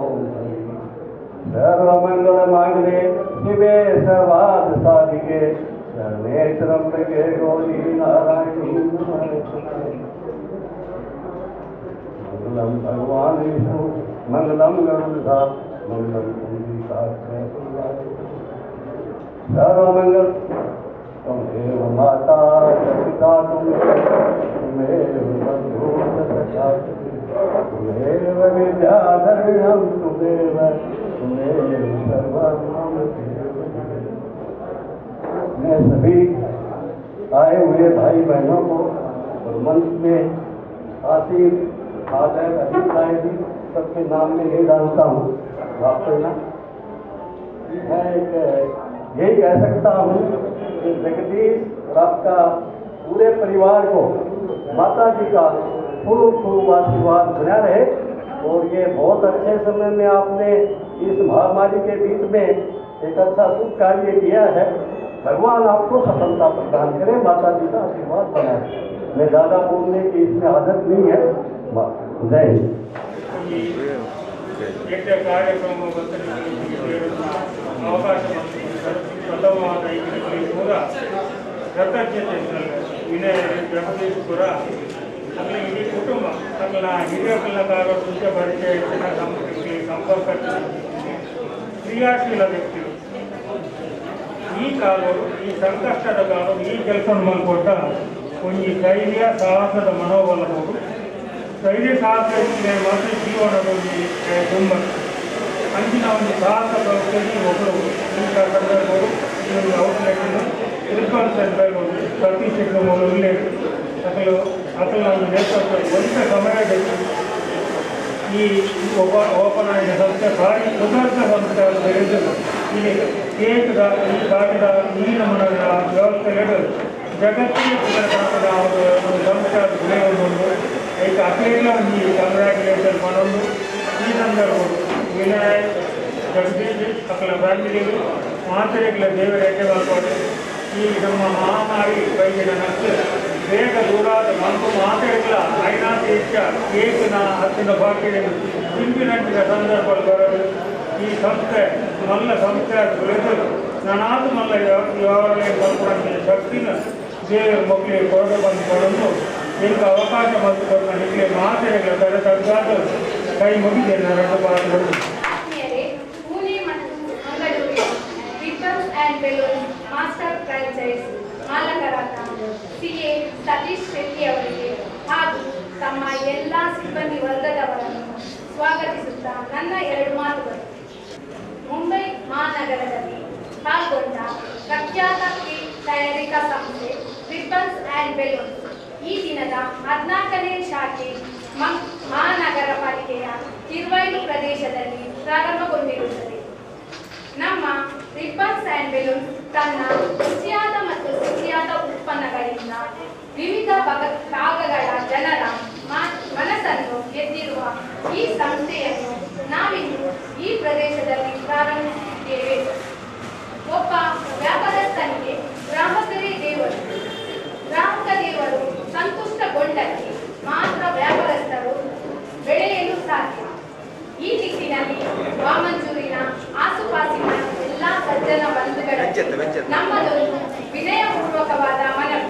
सर्व मंगल मांगले शिवे सर्वाद साधिके शरणे त्र्यंबके गौरी नारायणी मंगलम भगवान विष्णु मंगलम गरुड़ध्वज मंगलम सर्व मंगल त्वमेव माता पिता त्वमेव बन्धु सखा त्वमेव विद्याधरणं त्वमेव सर्वं मम देव। मैं सभी आए हुए भाई बहनों को और मंच में आसीन आदर अभिप्राय भी सबके नाम में नहीं डालता हूँ, माफ करना। मैं यही कह सकता हूँ कि जगदीश और आपका पूरे परिवार को माता जी का खूब आशीर्वाद बना रहे और ये बहुत अच्छे समय में आपने इस महामारी के बीच में एक अच्छा शुभ कार्य किया है। भगवान आपको सफलता प्रदान करे, माता जी का आशीर्वाद बनाए। मैं ज़्यादा बोलने की इसमें आदत नहीं है। जय हिंद। ಕಾರ್ಯಕ್ರಮ ಅವಕಾಶ ಪ್ರಥಮವಾದ ಕೂಡ ಕೃತಜ್ಞತೆ ವಿನಯ ಜಗದೀಶ್ವರ ಅಗಲ ಇಡೀ ಕುಟುಂಬ ಅಗಲ ಹಿರಿಯ ಕಲಾಕಾರ ಮುಂಚೆ ಪರಿಚಯ ಹೆಚ್ಚಿನ ಸಂಪರ್ಕ ಕ್ರಿಯಾಶೀಲ ವ್ಯಕ್ತಿಗಳು ಈ ಕಾಲವು ಈ ಸಂಕಷ್ಟದ ಕಾಲವು ಈ ಕೆಲಸವನ್ನು ಮಾಡಿಕೊಟ್ಟ ಒಂದು ಧೈರ್ಯ ಸಾಹಸದ ಮನೋಬಲಬಹುದು ಧೈರ್ಯ ಸಾಹಸಕ್ಕೆ ಮಾತ್ರ ಜೀವನದಲ್ಲಿ ತುಂಬ ಅಂಚಿನ ಒಂದು ಸಾಹಸ ಪ್ರವೃತ್ತಿಯಲ್ಲಿ ಒಬ್ಬರು ಈ ಸಂದರ್ಭಗಳು ಈ ಒಂದು ಔಟ್ಲೆಟ್ ತ್ರಿಪಲ್ ಸೆಂಟ್ರಲ್ ಒಂದು ಪ್ರತಿ ಶೆಟ್ಟಿ ಒಳ್ಳೆ ಅಸಲು ಒಂದು ನೇತೃತ್ವ ಒಂದ ಸಮಯದಲ್ಲಿ ಈ ಓಪನ್ ಆಗಿನ ಸಂಸ್ಥೆ ಭಾರಿ ಸುಧಾರಿತ ಸಂಸ್ಥೆ ಬೆಳೆದು ಇಲ್ಲಿ ಕೇಕ್ದ ಈ ಕಾಗದ ಈ ನಮೂನೆಗಳ ವ್ಯವಸ್ಥೆಗಳು ಜಗತ್ತಿನ ಪುನರ್ಕರಣದ ಒಂದು ಸಂಸ್ಥೆ ಅದು ಬೆಳೆಯುವುದು ಈಗ ಅಖಿಲ ಈ ಕಂಗ್ರ್ಯಾಚುಲೇಷನ್ ಮಾಡೋದು ಈ ಸಂದರ್ಭಗಳು ವಿನಯ್ ಜಗದೀಶ್ ಅಕ್ಕಲ ಫ್ಯಾಮಿಲಿಗಳು ಮಾತೆರೆಗಳ ದೇವರೇಕೆ ಮಾಡ್ಕೊಂಡು ಈ ನಮ್ಮ ಮಹಾಮಾರಿ ಬೈಕಿನ ನಷ್ಟು ಬೇಗ ದೂರಾದ ನಮ್ಮ ಮಾತೆರೆಗಳ ಐನಾತಿ ಹೆಚ್ಚ ಕೇಕಿನ ಹತ್ತಿನ ಬಾಕಿಯನ್ನು ತಿಂಪಿನಂಟಿನ ಸಂದರ್ಭಗಳು ಬರಲು ಈ ಸಂಸ್ಥೆ ಮಲ್ಲ ಸಂಸ್ಥೆ ಬೆಳೆದು ನಾನಾದ ಮಲ್ಲ ಯಾವಾಗಲೇ ಬರ್ಕೊಂಡು ಶಕ್ತಿನ ದೇವರ ಮಕ್ಕಳಿಗೆ ಕೊರಡು ಬಂದುಕೊಂಡು ಇದಕ್ಕೆ ಅವಕಾಶ ಮಾಡಿಕೊಟ್ಟ ನಿಮಗೆ ಮಾತೆರೆಗಳ ತಡೆ ತಗ್ಗಾದ ಕೈ ಮುಗಿದ ಎರಡು ಬಾರಿಗಳು ಪುಣೆ ಮತ್ತು ಮಂಗಳೂರಿನ ribbons and balloons master franchise ಮಾಲಕರಾದ CA ಸತೀಶ್ ಶೆಟ್ಟಿ ಅವರಿಗೆ ಹಾಗೂ ತಮ್ಮ ಎಲ್ಲ ಸಿಬ್ಬಂದಿ ವರ್ಗದವರನ್ನು ಸ್ವಾಗತಿಸುತ್ತಾ ನನ್ನ ಎರಡು ಮಾತುಗಳು. ಮುಂಬೈ ಮಹಾನಗರದಲ್ಲಿ ಪಾಲ್ಗೊಂಡ ಪ್ರಖ್ಯಾತ ಕೇಕ್ ತಯಾರಿಕಾ ಸಂಸ್ಥೆ ರಿಬ್ಬನ್ಸ್ ಆ್ಯಂಡ್ ಬೆಲೂನ್ಸ್ ಈ ದಿನದ 14ನೇ ಶಾಖೆ ಮಹಾನಗರ ಪಾಲಿಕೆಯ ತಿರುವೈಲು ಪ್ರದೇಶದಲ್ಲಿ ಪ್ರಾರಂಭಗೊಂಡಿರುತ್ತದೆ. ನಮ್ಮ ರಿಬ್ಬನ್ಸ್ ಆ್ಯಂಡ್ ಬೆಲೂನ್ಸ್ ತನ್ನ ರುಚಿಯಾದ ಮತ್ತು ಶುಚಿಯಾದ ಉತ್ಪನ್ನಗಳಿಂದ ವಿವಿಧ ಭಾಗಗಳ ಜನರ ಮನಸ್ಸನ್ನು ಗೆದ್ದಿರುವ ಈ ಸಂಸ್ಥೆಯನ್ನು ನಾವಿನ್ನು ಈ ಪ್ರದೇಶದಲ್ಲಿ ಪ್ರಾರಂಭಿಸಿದ್ದೇವೆ. ಒಬ್ಬ ವ್ಯಾಪಾರಸ್ಥನಿಗೆ ಗ್ರಾಹಕರೇ ದೇವರು. ಗ್ರಾಹಕ ದೇವರು ಸಂತುಷ್ಟಗೊಂಡಲ್ಲಿ ಮಾತ್ರ ವ್ಯಾಪಾರಸ್ಥರು ಬೆಳೆಯಲು ಸಾಧ್ಯ. ಈ ನಿಟ್ಟಿನಲ್ಲಿ ವಾಮಂಜೂರಿನ ಆಸುಪಾಸಿನ ಎಲ್ಲ ಸಜ್ಜನ ಬಂಧುಗಳಿಗೆ ನಮ್ಮದೊಂದು ವಿನಯಪೂರ್ವಕವಾದ ಮನವಿ.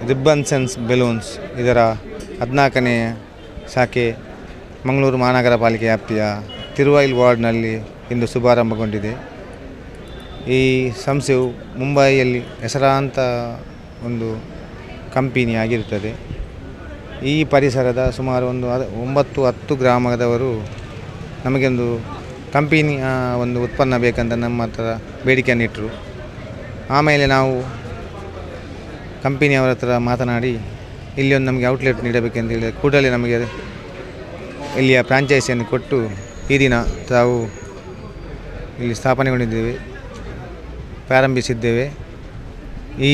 ರಿಬ್ಬನ್ಸ್ ಆ್ಯಂಡ್ ಬೆಲೂನ್ಸ್ ಇದರ 14ನೇ ಶಾಖೆ ಮಂಗಳೂರು ಮಹಾನಗರ ಪಾಲಿಕೆ ವ್ಯಾಪ್ತಿಯ ತಿರುವೈಲ್ ವಾರ್ಡ್ನಲ್ಲಿ ಇಂದು ಶುಭಾರಂಭಗೊಂಡಿದೆ. ಈ ಸಂಸ್ಥೆಯು ಮುಂಬಯಿಯಲ್ಲಿ ಹೆಸರಾಂತ ಒಂದು ಕಂಪನಿ ಆಗಿರುತ್ತದೆ. ಈ ಪರಿಸರದ ಸುಮಾರು ಒಂದು 9-10 ಗ್ರಾಮದವರು ನಮಗೊಂದು ಕಂಪನಿಯ ಒಂದು ಉತ್ಪನ್ನ ಬೇಕಂತ ನಮ್ಮ ಹತ್ರ ಬೇಡಿಕೆಯನ್ನು ಇಟ್ಟರು. ಆಮೇಲೆ ನಾವು ಕಂಪನಿಯವರ ಹತ್ರ ಮಾತನಾಡಿ ಇಲ್ಲಿ ಒಂದು ನಮಗೆ ಔಟ್ಲೆಟ್ ನೀಡಬೇಕೆಂದು ಹೇಳಿ ಕೂಡಲೇ ನಮಗೆ ಇಲ್ಲಿಯ ಫ್ರಾಂಚೈಸಿಯನ್ನು ಕೊಟ್ಟು ಈ ದಿನ ತಾವು ಇಲ್ಲಿ ಸ್ಥಾಪನೆಗೊಂಡಿದ್ದೇವೆ, ಪ್ರಾರಂಭಿಸಿದ್ದೇವೆ. ಈ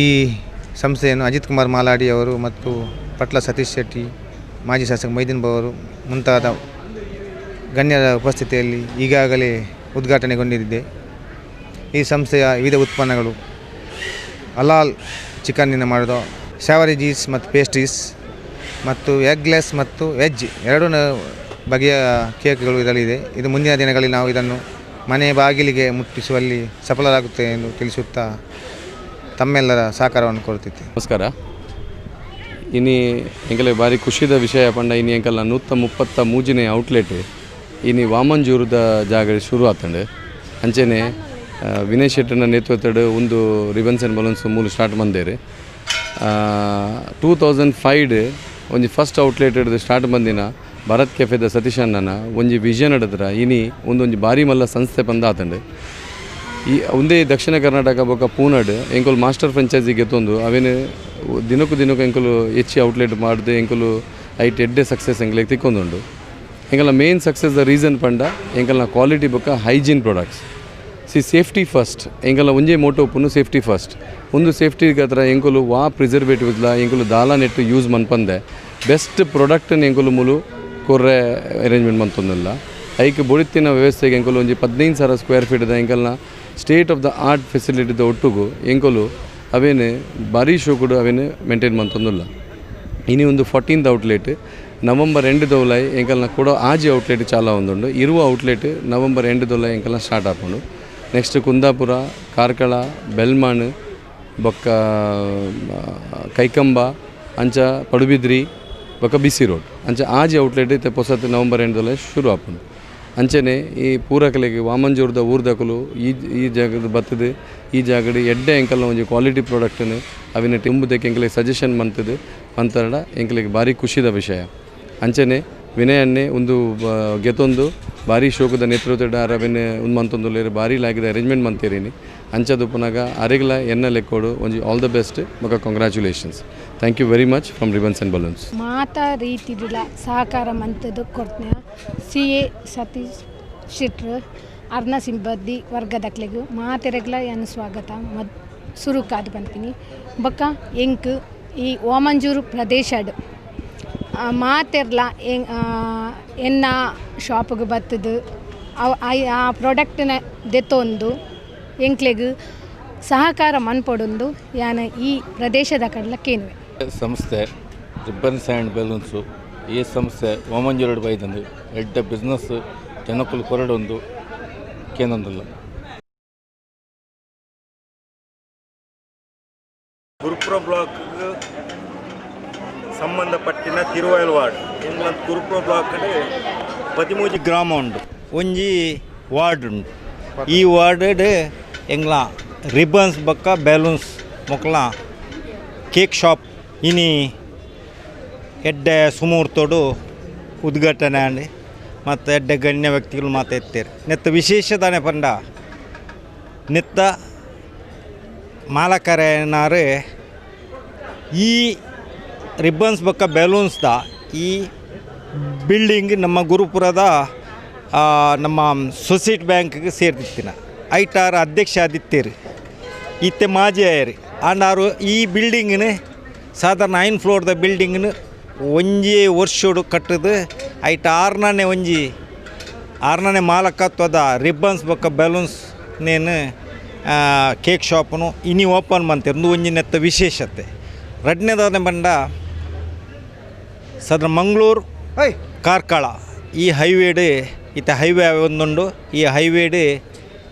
ಸಂಸ್ಥೆಯನ್ನು ಅಜಿತ್ ಕುಮಾರ್ ಮಾಲಾಡಿ ಅವರು ಮತ್ತು ಪಟ್ಲ ಸತೀಶ್ ಶೆಟ್ಟಿ, ಮಾಜಿ ಶಾಸಕ ಮೈದೀನ್ ಅವರು ಮುಂತಾದ ಗಣ್ಯರ ಉಪಸ್ಥಿತಿಯಲ್ಲಿ ಈಗಾಗಲೇ ಉದ್ಘಾಟನೆಗೊಂಡಿದೆ. ಈ ಸಂಸ್ಥೆಯ ವಿವಿಧ ಉತ್ಪನ್ನಗಳು ಹಲಾಲ್ ಚಿಕನ್ನಿಂದ ಮಾಡಿದ ಸ್ಯಾವರೇಜೀಸ್ ಮತ್ತು ಪೇಸ್ಟ್ರೀಸ್ ಮತ್ತು ಎಗ್ಲೆಸ್ ಮತ್ತು ವೆಜ್ ಎರಡೂ ಬಗೆಯ ಕೇಕ್ಗಳು ಇದರಲ್ಲಿದೆ. ಇದು ಮುಂದಿನ ದಿನಗಳಲ್ಲಿ ನಾವು ಇದನ್ನು ಮನೆ ಬಾಗಿಲಿಗೆ ಮುಟ್ಟಿಸುವಲ್ಲಿ ಸಫಲರಾಗುತ್ತೆ ಎಂದು ತಿಳಿಸುತ್ತಾ ತಮ್ಮೆಲ್ಲರ ಸಹಕಾರವನ್ನು ಕೋರುತ್ತಿದ್ದೆ. ನಮಸ್ಕಾರ. ಇನಿ ಎಂಕಲೆ ಬಾರಿ ಖುಷಿದ ವಿಷಯ ಪಂಡ ಇನಿ ಎಂಕಲ್ನ 130 ಮೂಜಿನೇ ಔಟ್ಲೆಟ್ ಇನಿ ವಾಮಂಜೂರದ ಜಾಗ ಶುರು ಆತಂಡು ಅಂಚೆನೆ ವಿನಯ್ ಶೆಟ್ಟನ ನೇತೃತ್ವದ ಒಂದು ರಿಬನ್ಸ್ ಆ್ಯಂಡ್ ಬಲೂನ್ಸ್ ಮೂಲ ಸ್ಟಾರ್ಟ್ ಬಂದೇರು 2005 ಒಂಜಿ ಫಸ್ಟ್ ಔಟ್ಲೆಟ್ ಸ್ಟಾರ್ಟ್ ಬಂದಿನ ಭಾರತ್ ಕೆಫೆದ ಸತೀಶ್ ಅಣ್ಣನ ಒಂಜಿ ವಿಷನ್ ಹಿಡಿದ್ರ ಇನಿ ಒಂದೊಂದು ಬಾರಿ ಮಲ್ಲ ಸಂಸ್ಥೆ ಬಂದ ಆತಂಡು ಈ ಒಂದೇ ದಕ್ಷಿಣ ಕರ್ನಾಟಕ ಬೊಕ್ಕ ಪೂನಾಡ್ ಎಂಕುಲು ಮಾಸ್ಟರ್ ಫ್ರಾಂಚೈಸಿಗೆ ತಂದು ಅವೇನು ದಿನಕ್ಕೂ ಎಂಕುಲು ಹೆಚ್ಚಿ ಔಟ್ಲೆಟ್ ಮಾಡಿದೆ ಎಂಕುಲು ಐಟ್ ಎಡ್ಡೆ ಸಕ್ಸಸ್ ಎಂಕಲಿಗೆ ತಿಕ್ಕೊಂದುಂಡು ಎಂಕಲ್ನ ಮೇನ್ ಸಕ್ಸಸ್ ದ ರೀಸನ್ ಪಂಡ ಎಂಕಲ್ನ ಕ್ವಾಲಿಟಿ ಬೊಕ್ಕ ಹೈಜೀನ್ ಪ್ರಾಡಕ್ಟ್ಸ್ ಸೇಫ್ಟಿ ಫಸ್ಟ್ ಎಂಕಲ್ನ ಒಂಜೇ ಮೋಟೋ ಉಪ್ಪುನು ಸೇಫ್ಟಿ ಫಸ್ಟ್ ಒಂದು ಸೇಫ್ಟಿಗೆ ಹತ್ರ ಎಂಕುಲು ವಾ ಪ್ರಿಸರ್ವೇಟಿವ್ಸ್ಲ ಎಂಕುಲು ದಾಲ ನೆಟ್ಟು ಯೂಸ್ ಮನ್ಪಂದೆ ಬೆಸ್ಟ್ ಪ್ರಾಡಕ್ಟನ್ನು ಎಂಕುಲು ಮುಲು ಕೊರ್ರೆ ಅರೇಂಜ್ಮೆಂಟ್ ಮಂತೊಂದಿಲ್ಲ ಐಕೆ ಬೊಡಿತ್ತಿನ ವ್ಯವಸ್ಥೆಗೆ ಎಂಕುಲು ಒಂಜಿ 15,000 ಸ್ಕ್ವೇರ್ ಫೀಟ್ದ ಎಂಕಲ್ನ ಸ್ಟೇಟ್ ಆಫ್ ದ ಆರ್ಟ್ ಫೆಸಿಲಿಟಿದ ಒಟ್ಟುಗು ಎಂಕುಲು ಅವೇನು ಭಾರಿ ಶೋಕುಡು ಅವೇನು ಮೇಂಟೈನ್ ಮಂತೊಂದಿಲ್ಲ. ಇನಿ ಒಂದು 14th ಔಟ್ಲೆಟ್ ನವಂಬರ್ 2 ದೌಲೈ ಎಂಕಲ್ನ ಕೊಡೋ ಆಜಿ ಔಟ್ಲೆಟ್ ಚಾಲ ಒಂದುಂಡು ಇರುವ ಔಟ್ಲೆಟ್ ನವಂಬರ್ 2 ದೌಲೈ ಎಂಕಲ್ನ ಸ್ಟಾರ್ಟ್ ಆಪುಂಡು. ನೆಕ್ಸ್ಟ್ ಕುಂದಾಪುರ, ಕಾರ್ಕಳ, ಬೆಲ್ಮಾಣ್ ಬೊಕ್ಕ ಕೈಕಂಬ ಅಂಚ ಪಡುಬಿದ್ರಿ ಬೊಕ್ಕ ಬಿಸಿ ರೋಡ್ ಅಂಚ ಆಜಿ ಔಟ್ಲೆಟ್ ಇತ್ತೆ ಪೊಸತ್ ನವಂಬರ್ 2 ದೌಲೈ ಶುರು ಆಪುಂಡು. ಅಂಚನೆ ಈ ಪೂರಕಲೆಗೆ ವಾಮಂಜೂರ್ದ ಊರ್ದಕಲು ಈ ಜಾಗದ ಬತ್ತದು ಈ ಜಾಗದ ಎಡ್ಡೆ ಎಂಕಲ್ನ ಒಂಜಿ ಕ್ವಾಲಿಟಿ ಪ್ರಾಡಕ್ಟನ್ನು ಅವಿನ ತಿಂಬುದಕ್ಕೆ ಎಂಕಲಿಗೆ ಸಜೆಷನ್ ಮಂತದು ಮಂತರಡ ಎಂಕಲಿಗೆ ಭಾರಿ ಖುಷಿದ ವಿಷಯ. ಅಂಚನೆ ವಿನಯನ್ನೇ ಒಂದು ಗೆತ್ತೊಂದು ಭಾರಿ ಶೋಕದ ನೇತೃತ್ವದ ಅರವಿನ ಒಂದು ಮಂತೊಂದು ಭಾರಿ ಲಾಗಿದ ಅರೇಂಜ್ಮೆಂಟ್ ಮಂತೀರಿನಿ ಅಂಚದು ಪುನಗ ಅರೆಗ್ಲ ಎನ್ನ ಲೆಕ್ಕೋಡು ಒಂಜಿ ಆಲ್ ದ ಬೆಸ್ಟ್ ಮಗ congratulations. Thank you very much from ribbons and balloons. ಮಾತಾ ರೀತಿಡಿಲ ಸಹಕಾರ ಮಂತದ್ದು ಕೊಡ್ತೇನೆ CA ಸತೀಶ್ ಶೆಟ್ರ್ ಅರ್ನ ಸಿಬ್ಬಂದಿ ವರ್ಗದಕ್ಲೆಗು ಮಾತೆರೆಗ್ಲ ಏನು ಸ್ವಾಗತ ಸುರುಕಾದು ಪಂಪಿನಿ ಬೊಕ್ಕ ಎಂಕ್ ಈ ಓಮಂಜೂರು ಪ್ರದೇಶಡ್ ಮಾತೆರ್ಲ ಎನ್ನ ಶಾಪ್ಗೆ ಬತ್ತದು ಆ ಪ್ರಾಡಕ್ಟ್ನ ದೆತ್ತೊಂದು ಎಂಕ್ಲೆಗ್ ಸಹಕಾರ ಮನ್ಪೊಡೊಂದು ಯಾನ ಈ ಪ್ರದೇಶದ ಕಡ್ಲ ಕೇನುವೆ. ಸಂಸ್ಥೆ ರಿಬ್ಬನ್ಸ್ ಆ್ಯಂಡ್ ಬೆಲೂನ್ಸು ಈ ಸಂಸ್ಥೆ ಓಮಂಜೂರು ಬೈದಂದು ಎಡ್ಡ ಬಿಸ್ನೆಸ್ ಜನಕ್ಕಲು ಕೊರಡೊಂದು ಕೇಂದ್ರಲ್ಲ. ಕುರುಪುರ ಬ್ಲಾಕ್ ಸಂಬಂಧಪಟ್ಟಿನ ತಿರುವಯಲ್ ವಾರ್ಡ್ ಎಂಗ್ಲ ಕುರುಪುರ ಬ್ಲಾಕ್ 13 ಗ್ರಾಮ ಉಂಡು ಒಂಜಿ ವಾರ್ಡ್ ಉಂಡು. ಈ ವಾರ್ಡ್ ಎಂಗ್ಲ ರಿಬ್ಬನ್ಸ್ ಬೊಕ್ಕ ಬೆಲೂನ್ಸ್ ಮೊಕ್ಲ ಕೇಕ್ ಶಾಪ್ ಇನಿ ಎಡ್ಡೆ ಸುಮೂರ್ತೋಡು ಉದ್ಘಾಟನೆ ಆಂಡಿ ಮತ್ತು ಎಡ್ಡೆ ಗಣ್ಯ ವ್ಯಕ್ತಿಗಳು ಮಾತಾಡ್ತಾರೆ. ನೆತ್ತ ವಿಶೇಷತಾನೆ ಪಂಡ ನೆತ್ತ ಮಾಲಕರೇನಾರು ಈ ರಿಬ್ಬನ್ಸ್ ಬೊಕ್ಕ ಬೆಲೂನ್ಸ್ದ ಈ ಬಿಲ್ಡಿಂಗ್ ನಮ್ಮ ಗುರುಪುರದ ನಮ್ಮ ಸೊಸೈಟಿ ಬ್ಯಾಂಕ್ಗೆ ಸೇರ್ತಿತ್ತಿನ ಐಟಾರು ಅಧ್ಯಕ್ಷ ಆದಿತ್ಯರು ಇತ್ತೆ ಮಾಜಿ ಆಯರು ಆಂಡಾರು ಈ ಬಿಲ್ಡಿಂಗ್ನ ಸಾಧಾರಣ 9 ಫ್ಲೋರ್ದ ಬಿಲ್ಡಿಂಗ್ನ ಒಂಜೇ ವರ್ಷೋಡು ಕಟ್ಟದು ಐಟ ಆರ್ನೇ ಮಾಲಕತ್ವದ ರಿಬ್ಬನ್ಸ್ ಬೊಕ್ಕ ಬೆಲೂನ್ಸ್ ನೇನು ಕೇಕ್ ಶಾಪನು ಇನಿ ಓಪನ್ ಮಂತಿರು ಒಂಜಿ ನೆತ್ತ ವಿಶೇಷತೆ. ಎರಡನೇದಾದ ಬಂಡ ಸಾಧಾರಣ ಮಂಗಳೂರು ಕಾರ್ಕಳ ಈ ಹೈವೇಡ್ ಇತ್ತ ಹೈವೇ ಒಂದುಂಡು. ಈ ಹೈವೇಡ್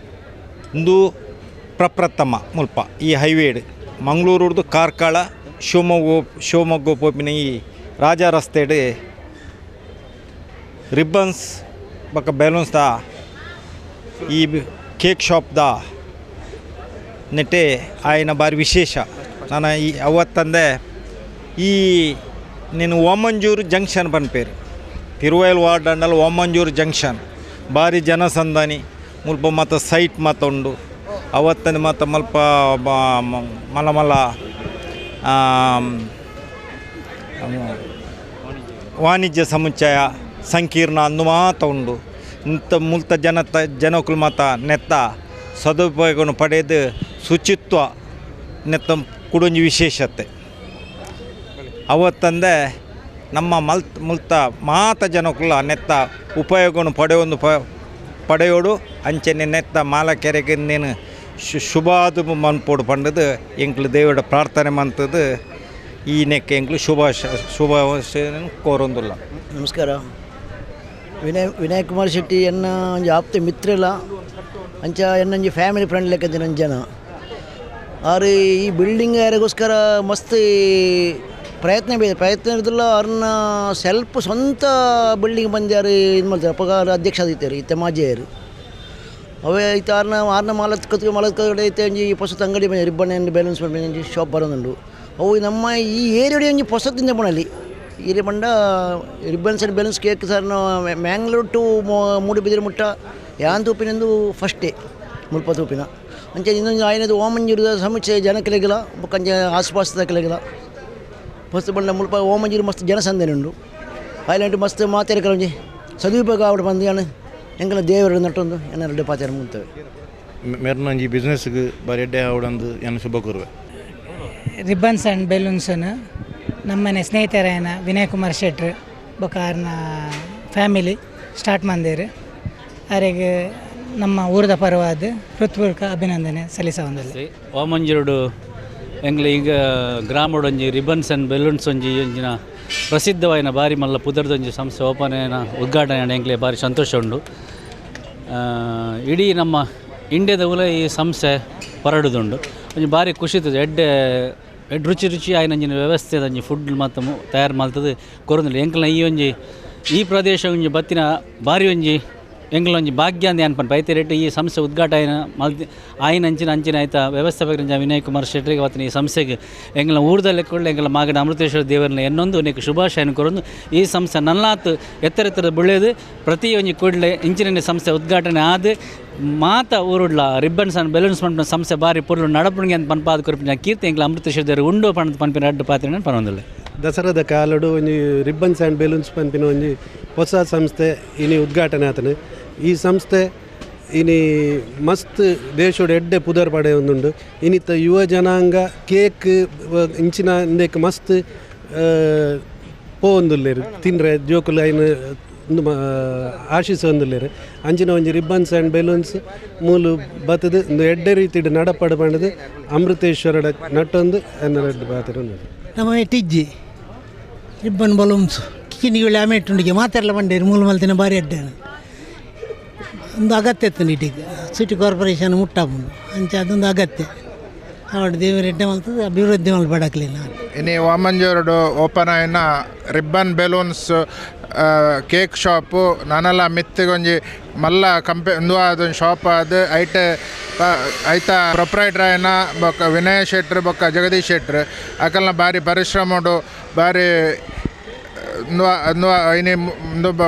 ಒಂದು ಪ್ರಪ್ರಥಮ ಮುಲ್ಪ ಈ ಹೈವೇಡ್ ಮಂಗಳೂರುದು ಕಾರ್ಕಳ ಶಿವಮೊಗ್ಗ ಪೋಪಿನ ಈ ರಾಜ ರಸ್ತೆಡ್ ರಿಬ್ಬನ್ಸ್ ಬೊಕ್ಕ ಬೆಲೂನ್ಸ್ದ ಈ ಕೇಕ್ ಶಾಪ್ದ ನೆಟ್ಟೆ ಆಯ್ನ ಬಾರಿ ವಿಶೇಷ. ನಾನು ಈ ಅವತ್ತಂದೆ ಈ ನೀನು ಓಮಂಜೂರು ಜಂಕ್ಷನ್ ಪನ್ಪೇರು ತಿರುವಯಲ್ ವಾರ್ಡ್ ಅಂಡಲ್ಲ ಓಮಂಜೂರು ಜಂಕ್ಷನ್ ಭಾರಿ ಜನಸಂದಣಿ ಮುಲ್ಪ ಮತ್ತು ಸೈಟ್ ಉಂಡು ಅವತ್ತಂದು ಮತ್ತು ಮಲ್ಪ ಮಲ್ಲ ವಾಣಿಜ್ಯ ಸಮುಚ್ಚಯ ಸಂಕೀರ್ಣ ಅಂದು ಮಾತ ಉಂಡು. ಇಂಥ ಮುಲ್ತ ಜನಕ್ಕಳು ಮಾತ ನೆತ್ತ ಸದುಪಯೋಗವನ್ನು ಪಡೆದು ಶುಚಿತ್ವ ನೆತ್ತ ಕುಡೊಂಜಿ ವಿಶೇಷತೆ. ಅವತ್ತಂದೆ ನಮ್ಮ ಮುಲ್ತ ಮಾತ ಜನಕ್ಕಳ ನೆತ್ತ ಉಪಯೋಗವನ್ನು ಪಡೆಯೋಡು ಅಂಚನೆ ನೆತ್ತ ಮಾಲಕೆರೆಗೆ ನೀನು ಶುಭಾದು ಮನ್ಪೋಡು ಪಂಡದು ಎಂಕ್ಲು ದೇವರ ಪ್ರಾರ್ಥನೆ ಮಂತದ್ದು ಈ ನೆಕ್ಕೆ ಎಂಕ್ಲು ಶುಭ ಕೋರೊಂದುಲ್ಲ. ನಮಸ್ಕಾರ. ವಿನಯ್ ಕುಮಾರ್ ಶೆಟ್ಟಿ ಎನ್ನ ಒಂಜಿ ಆಪ್ತ ಮಿತ್ರಲ ಅಂಚ ಎನ್ನಂಜಿ ಫ್ಯಾಮಿಲಿ ಫ್ರೆಂಡ್ ಲೆಕ್ಕ ನನ್ನ ಜನ ಆರು ಈ ಬಿಲ್ಡಿಂಗ್ ಯಾರಿಗೋಸ್ಕರ ಮಸ್ತ್ ಪ್ರಯತ್ನ ಇರೋದಿಲ್ಲ ಅವ್ರನ್ನ ಸ್ವಲ್ಪ ಸ್ವಂತ ಬಿಲ್ಡಿಂಗ್ ಬಂದು ಯಾರು ಇದು ಮಾಡ್ತಾರೆ ಪಗಾರ ಅಧ್ಯಕ್ಷ ಆದಿತ್ತಾರೆ ಇತ್ತೆ ಮಾಜಿಯರು ಅವೇ ಐತೆ ಆರ್ನ ಮಾಲಕಡೆ ಐತೆ ಒಂಜಿ ಹೊಸತ್ ಅಂಗಡಿ ಬಂದ ರಿಬ್ಬನ್ ಆ್ಯಂಡ್ ಬ್ಯಾಲೆನ್ಸ್ ಒಂಜಿ ಶಾಪ್ ಬರೋದುಂಡು ಅವು ನಮ್ಮ ಈ ಏರಿಯಾಡಿ ಒಂಜಿ ಹೊಸತ್ತಿಂದ ಬಣ್ಣಲ್ಲಿ ಈ ಬಂಡ ribbons and balance cake sir Mangalore to Moodbidri ಮುಟ್ಟ ಯಾನ್ ತೂಪಿನಂದು ಫಸ್ಟೇ ಮುಲ್ಪ ತೂಪಿನ ಅಂಚೆ ಇನ್ನೊಂದು ಆಯ್ನದು ಓಮಂಜೂರದ ಸಮೀಕ್ಷೆ ಜನಕ್ಕೆಲೆಗಿಲ್ಲ ಬೊಕ್ಕಂಚ ಆಸುಪಾಸದ ಕೆಲೆಗಿಲ್ಲ ಮಸ್ತ್ ಬಂಡ ಮುಲ್ಪ ಓಮಂಜೂರು ಮಸ್ತ್ ಜನಸಂದನೆ ಉಂಡು ಆಯ್ಲಂಟು ಮಸ್ತ್ ಮಾತಾಡಿ ಕೆಲವೊಂಜಿ ಸದುಪಯೋಗ ಆವಡು ಬಂದು ಏನು ಎಂಕಲ ದೇವರು ನಟ್ಟೊಂದು ಏನ ರೆಡ್ಡೆ ಪಾಚಾರ ಮುಂತವೆ ಮೆರ್ನಂಜಿ ಬಿಸ್ನೆಸ್ಗೆ ಬಾರಿ ಎಡ್ಡೆ ಆವಡಂದು ಏನು ಶುಭ ಕೋರುವೆ ರಿಬ್ಬನ್ಸ್ ಆ್ಯಂಡ್ ಬೆಲೂನ್ಸನ್ನು ನಮ್ಮನೆ ಸ್ನೇಹಿತರೇನ ವಿನಯ್ ಕುಮಾರ್ ಶೆಟ್ರ್ ಬೊಕಾರ್ನ ಫ್ಯಾಮಿಲಿ ಸ್ಟಾರ್ಟ್ ಮಂದಿರು ಅವರಿಗೆ ನಮ್ಮ ಊರದ ಪರವಾದ ಹೃತ್ಪೂರ್ವಕ ಅಭಿನಂದನೆ ಸಲ್ಲಿಸವಂದಲ್ಲಿ ಓಮಂಜೂರು ಎಂಗ್ಲ ಈಗ ಗ್ರಾಮಡೊಂಜಿ ರಿಬ್ಬನ್ಸ್ ಆ್ಯಂಡ್ ಬೆಲೂನ್ಸ್ ಒಂಜಿ ಒಂಜಿನ ಪ್ರಸಿದ್ಧವಾಯಿನ ಬಾರಿ ಮಲ್ಲ ಪುದರ್ದೊಂಜಿ ಸಂಸ್ಥೆ ಓಪನ್ ಉದ್ಘಾಟನೆ ಎಂಗ್ಲೆ ಬಾರಿ ಸಂತೋಷ ಉಂಡು. ಇಡೀ ನಮ್ಮ ಇಂಡಿಯಾದ ಉಲ ಈ ಸಂಸ್ಥೆ ಹೊರಡುದುಂಡು ಒಂಜಿ ಬಾರಿ ಖುಷಿತದೆ ಎಡ್ಡೆ ರುಚಿ ಆಯ್ನಂಜಿನ ವ್ಯವಸ್ಥೆ ಒಂಜಿ ಫುಡ್ ಮತ್ತು ತಯಾರು ಮಲ್ತದು ಕೊರೊಂದಿಲ್ಲ ಎಂಕ್ಲ ಈ ಪ್ರದೇಶ ಒಂಜಿ ಬತ್ತಿನ ಬಾರಿ ಒಂಜಿ ಎಂಗ್ಲ ಒಂಜಿ ಭಾಗ್ಯ ಅಂದ್ ಅನ್ಪನ್ ಪೈತೆ ರೇಟ್ ಈ ಸಂಸ್ಥೆ ಉದ್ಘಾಟನೆ ಮಲ್ತಿ ಆಯ್ನ ಅಂಚಿನ ಆಯ್ತಾ ವ್ಯವಸ್ಥಾಪಕರಿಂದ ವಿನಯ್ ಕುಮಾರ್ ಶೆಟ್ರಿಗೆ ಅವತ್ತಿನ ಈ ಸಂಸ್ಥೆಗೆ ಎಂಗ್ಲ ಊರದಲ್ಲಿ ಕೊಳ್ಳೆ ಎಂಗ್ಲ ಮಾಗಡ ಅಮೃತೇಶ್ವರ ದೇವರನ್ನ ಎನ್ನೊಂದು ನೆಕ್ ಶುಭಾಶಯನ ಕೊರೊಂದು ಈ ಸಂಸ್ಥೆ ನಲ್ಲಾತ್ ಎತ್ತರ ಬೆಳೆದು ಪ್ರತಿ ಒಂಜಿ ಕೂಡಲೇ ಇಂಚಿನ ಸಂಸ್ಥೆ ಉದ್ಘಾಟನೆ ಆದ ಮಾತ ಊರುಡ್ಲ ರಿಬ್ಬನ್ಸ್ ಆ್ಯಂಡ್ ಬೆಲೂನ್ಸ್ ಪಂಪಿನ ಸಂಸ್ಥೆ ಬಾರಿ ಪುರ್ಲು ನಡಪುಣಿಗೆ ಅಂತ ಪನ್ಪಾದ ಕೊರಪಿನ ಕೀರ್ತಿ ಎಂಗ್ಲ ಅಮೃತೇಶ್ವರ ದೇವರು ಉಂಡು ಪಣದ ಪನ್ಪಿನ ಅಡ್ಡು ಪಾತ್ರೆ ಪನೊಂದಿಲ್ಲ ದಸರಾದ ಕಾಲಡು ಒಂಜಿ ರಿಬ್ಬನ್ಸ್ ಆ್ಯಂಡ್ ಬೆಲೂನ್ಸ್ ಪನ್ಪಿನ ಒಂಜಿ ಹೊಸ ಸಂಸ್ಥೆ ಇನಿ ಉದ್ಘಾಟನೆ ಆತನು ಈ ಸಂಸ್ಥೆ ಇನಿ ಮಸ್ತ್ ದೇಶೋಡು ಎಡ್ಡೆ ಪುದರ್ ಪಡೆ ಒಂದುಂಡು ಇನಿತ್ತ ಯುವ ಜನಾಂಗ ಕೇಕ್ ಇಂಚಿನ ಇಂದಕ್ಕೆ ಮಸ್ತ್ ಪೋವೊಂದುಲ್ಲೇರು ತಿನ್ರೆ ಜೋಕುಲು ಐನು ಆಶಿಸೊಂದುಲ್ಲೇರು ಅಂಚಿನ ಒಂಜಿ ರಿಬ್ಬನ್ಸ್ ಆ್ಯಂಡ್ ಬೆಲೂನ್ಸ್ ಮೂಲು ಬತ್ತದು ಒಂದು ಎಡ್ಡೆ ರೀತಿಡ್ ನಡಪಡು ಪಂಡದು ಅಮೃತೇಶ್ವರಡ ನಟ್ಟೊಂದು ಎನ್ನರಡ್ಡು ಪಾತ್ರ ನಮ್ಮ ಟಿಜ್ಜಿ ರಿಬ್ಬನ್ ಬಲೂನ್ಸ್ ಕಿನಿಗಳು ಆಮೇಟುಂಡಿಗೆ ಮಾತೆಲ್ಲ ಬಂಡೇರು ಮೂಲ ಮಲ್ತಿನ ಬಾರಿ ಅಡ್ಡಾണ് ಒಂದು ಅಗತ್ಯ ಇತ್ತು ನೀಟಿಗೆ ಸಿಟಿ ಕಾರ್ಪೊರೇಷನ್ ಮುಟ್ಟಾಪುಂಡು ಅಂಚೆ ಅದೊಂದು ಅಗತ್ಯ ಅವಳು ದೇವರು ಎಡ್ಡೆ ಮಲ್ತದೆ ಅಭಿವೃದ್ಧಿ ಮಲ್ಪಡಕ್ಲಿಲ್ಲ ಇನ್ನು ಓಮಂಜೂರು ಓಪನ್ ಆಯ್ನ ರಿಬ್ಬನ್ ಬೆಲೂನ್ಸ್ ಕೇಕ್ ಶಾಪು ನಾನೆಲ್ಲ ಮಿತ್ತಿಗೊಂಜಿ ಮಲ್ಲ ಒಂದು ಅದೊಂದು ಶಾಪ್ ಅದು ಐತ ಪ್ರೊಪ್ರೈಟ್ರ್ ಆಯ್ನ ಬೊಕ್ಕ ವಿನಯ್ ಶೆಟ್ರ್ ಬೊಕ್ಕ ಜಗದೀಶ್ ಶೆಟ್ರ್ ಅಕಲ್ನ ಬಾರಿ ಪರಿಶ್ರಮಡು ಬಾರಿ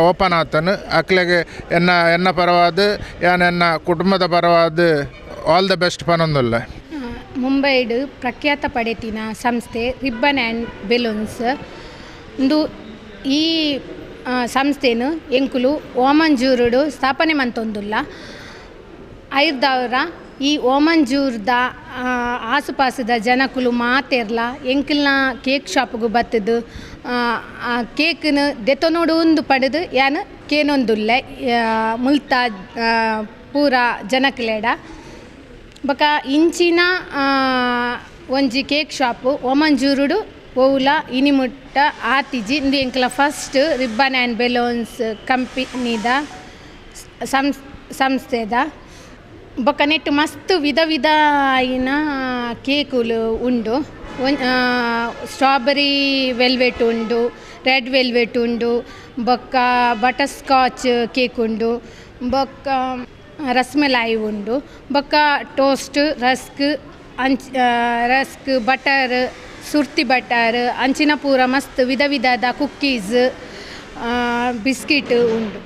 ಓಪನ್ ಆತನು ಅಕ್ಲೆಗೆ ಎನ್ನ ಪರವಾದ ಎನ್ನ ಕುಟುಂಬದ ಪರವಾದ ಆಲ್ ದ ಬೆಸ್ಟ್ ಪನೊಂದುಲ್ಲ. ಮುಂಬೈಡು ಪ್ರಖ್ಯಾತ ಪಡೆತಿನ ಸಂಸ್ಥೆ ರಿಬ್ಬನ್ ಆ್ಯಂಡ್ ಬೆಲೂನ್ಸ್ ಇಂದು ಈ ಸಂಸ್ಥೆನು ಎಂಕುಲು ಓಮಂಜೂರುಡು ಸ್ಥಾಪನೆ ಮಂತೊಂದುಲ್ಲ ಐರ್ದವರ ಈ ಓಮಂಜೂರ್ದ ಆಸುಪಾಸದ ಜನಕುಲು ಮಾತೆರ್ಲ ಎಂಕಲ್ನ ಕೇಕ್ ಶಾಪ್ಗೂ ಬತ್ತದು ಕೇಕ್ನ ದೆತೊನೋಡು ಒಂದು ಪಡೆದು ಯಾನು ಕೇನೊಂದುಲ್ಲೆ ಮುಲ್ತ ಪೂರ ಜನಕ್ಲೆಡ ಬಕ ಇಂಚಿನ ಒಂಜಿ ಕೇಕ್ ಶಾಪು ಓಮಂಜೂರುಡು ಓವುಲ ಇನಿಮುಟ್ಟ ಆತಿಜಿ ಇಂದು ಎಂಕಲ ಫಸ್ಟ್ ರಿಬ್ಬನ್ ಆ್ಯಂಡ್ ಬೆಲೂನ್ಸ್ ಕಂಪನಿದ ಸಂಸ್ಥೆದ ಬೊಕ್ಕ ನೆಟ್ಟು ಮಸ್ತ್ ವಿಧ ಆಯಿನ ಕೇಕುಲು ಉಂಡು ಸ್ಟ್ರಾಬೆರಿ ವೆಲ್ವೆಟ್ ಉಂಡು ರೆಡ್ ವೆಲ್ವೆಟ್ ಉಂಡು ಬೊಕ್ಕ ಬಟರ್ ಸ್ಕಾಚ್ ಕೇಕ್ ಉಂಡು ಬೊಕ್ಕ ರಸ್ಮಲಾಯಿ ಉಂಡು ಬೊಕ್ಕ ಟೋಸ್ಟ್ ರಸ್ಕ್ ಬಟರ್ ಸುರ್ತಿ ಬಟರ್ ಅಂಚಿನ ಪೂರ ಮಸ್ತ್ ವಿಧದ ಕುಕ್ಕೀಸ್ ಬಿಸ್ಕಿಟ್ ಉಂಡು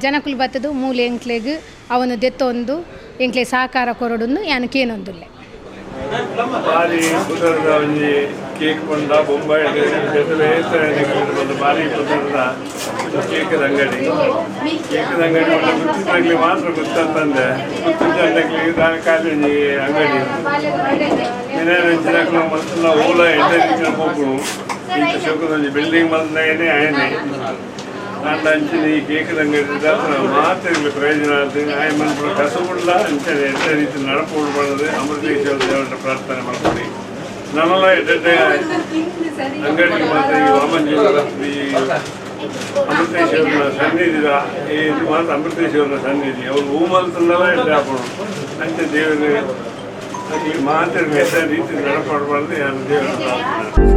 ಜನಕುಲು ಬತ್ತದು ಮೂಲೆ ಎಂಕ್ಲೆಗ್ ಅವನು ದೆತ್ತೊಂದು ಎಂಕ್ಲೆ ಸಹಕಾರ ಕೊರಡೊಂದು ಯಾನು ಕೇನೊಂದುಲ್ಲೆ ಬಾರಿ ಪುದರ್ದ ಒಂಜಿ ಕೇಕ್ ಪಂಡ ಬೊಂಬಾಯಿ ಬಂದು ಬಾರಿ ಪುದರ್ದ ಕೇಕದ ಅಂಗಡಿ ಮುಚ್ಚಿದಾಗಲಿ ಮಾತ್ರ ಗೊತ್ತಂತಂದೆ ಮುಚ್ಚಿದಾಗಲಿ ಖಾಲಿ ಒಂಜಿ ಅಂಗಡಿ ದಿನಕ್ಲು ಮತ್ತಲ್ಲ ಓಲ ಎಂಟು ಹೋಗ್ರು ಇಂಥ ಶೋಕದ ಒಂಜಿ ಬಿಲ್ಡಿಂಗ್ ಬಂದಾಗನೇ ಆಯ್ನೆ ನಾನು ಅಂಚಿನ ಈ ಕೇಕದ ಅಂಗಡಿ ಮಾತಿರಲಿ ಪ್ರಯೋಜನ ಆಗ್ತದೆ ಆಯ್ ಮನ್ಪುರ ಕಸಬಿಡಲ್ಲ ಅಂಚನೆ ಎಡ್ಡ ರೀತಿ ನಡಪೋಡು ಮಾಡೋದು ಅಮೃತೇಶ್ವರ ದೇವರ ಪ್ರಾರ್ಥನೆ ಮಾಡ್ಕೊಡಿ ನಾನೆಲ್ಲ ಎಡ್ಡೆ ಅಂಗಡಿಗೆ ಮಾತ್ರ ಈ ವಾಮಂಜೂರ ಈ ಅಮೃತೇಶ್ವರನ ಸನ್ನಿಧಿದ ಈ ಮಾತ್ರ ಅಮೃತೇಶ್ವರನ ಸನ್ನಿಧಿ ಅವ್ರು ಹೂ ಮಲ್ತಂದಲ್ಲ ಎಡ್ಡೆ ಹಾಕೋಣ ಅಂತೆ ದೇವರು ಈ ಮಾತ್ರ ಹೆಸರು ರೀತಿ ನಡಪಡಬಾರ್ದು ಯಾರು ದೇವರು ಪ್ರಾರ್ಥನೆ.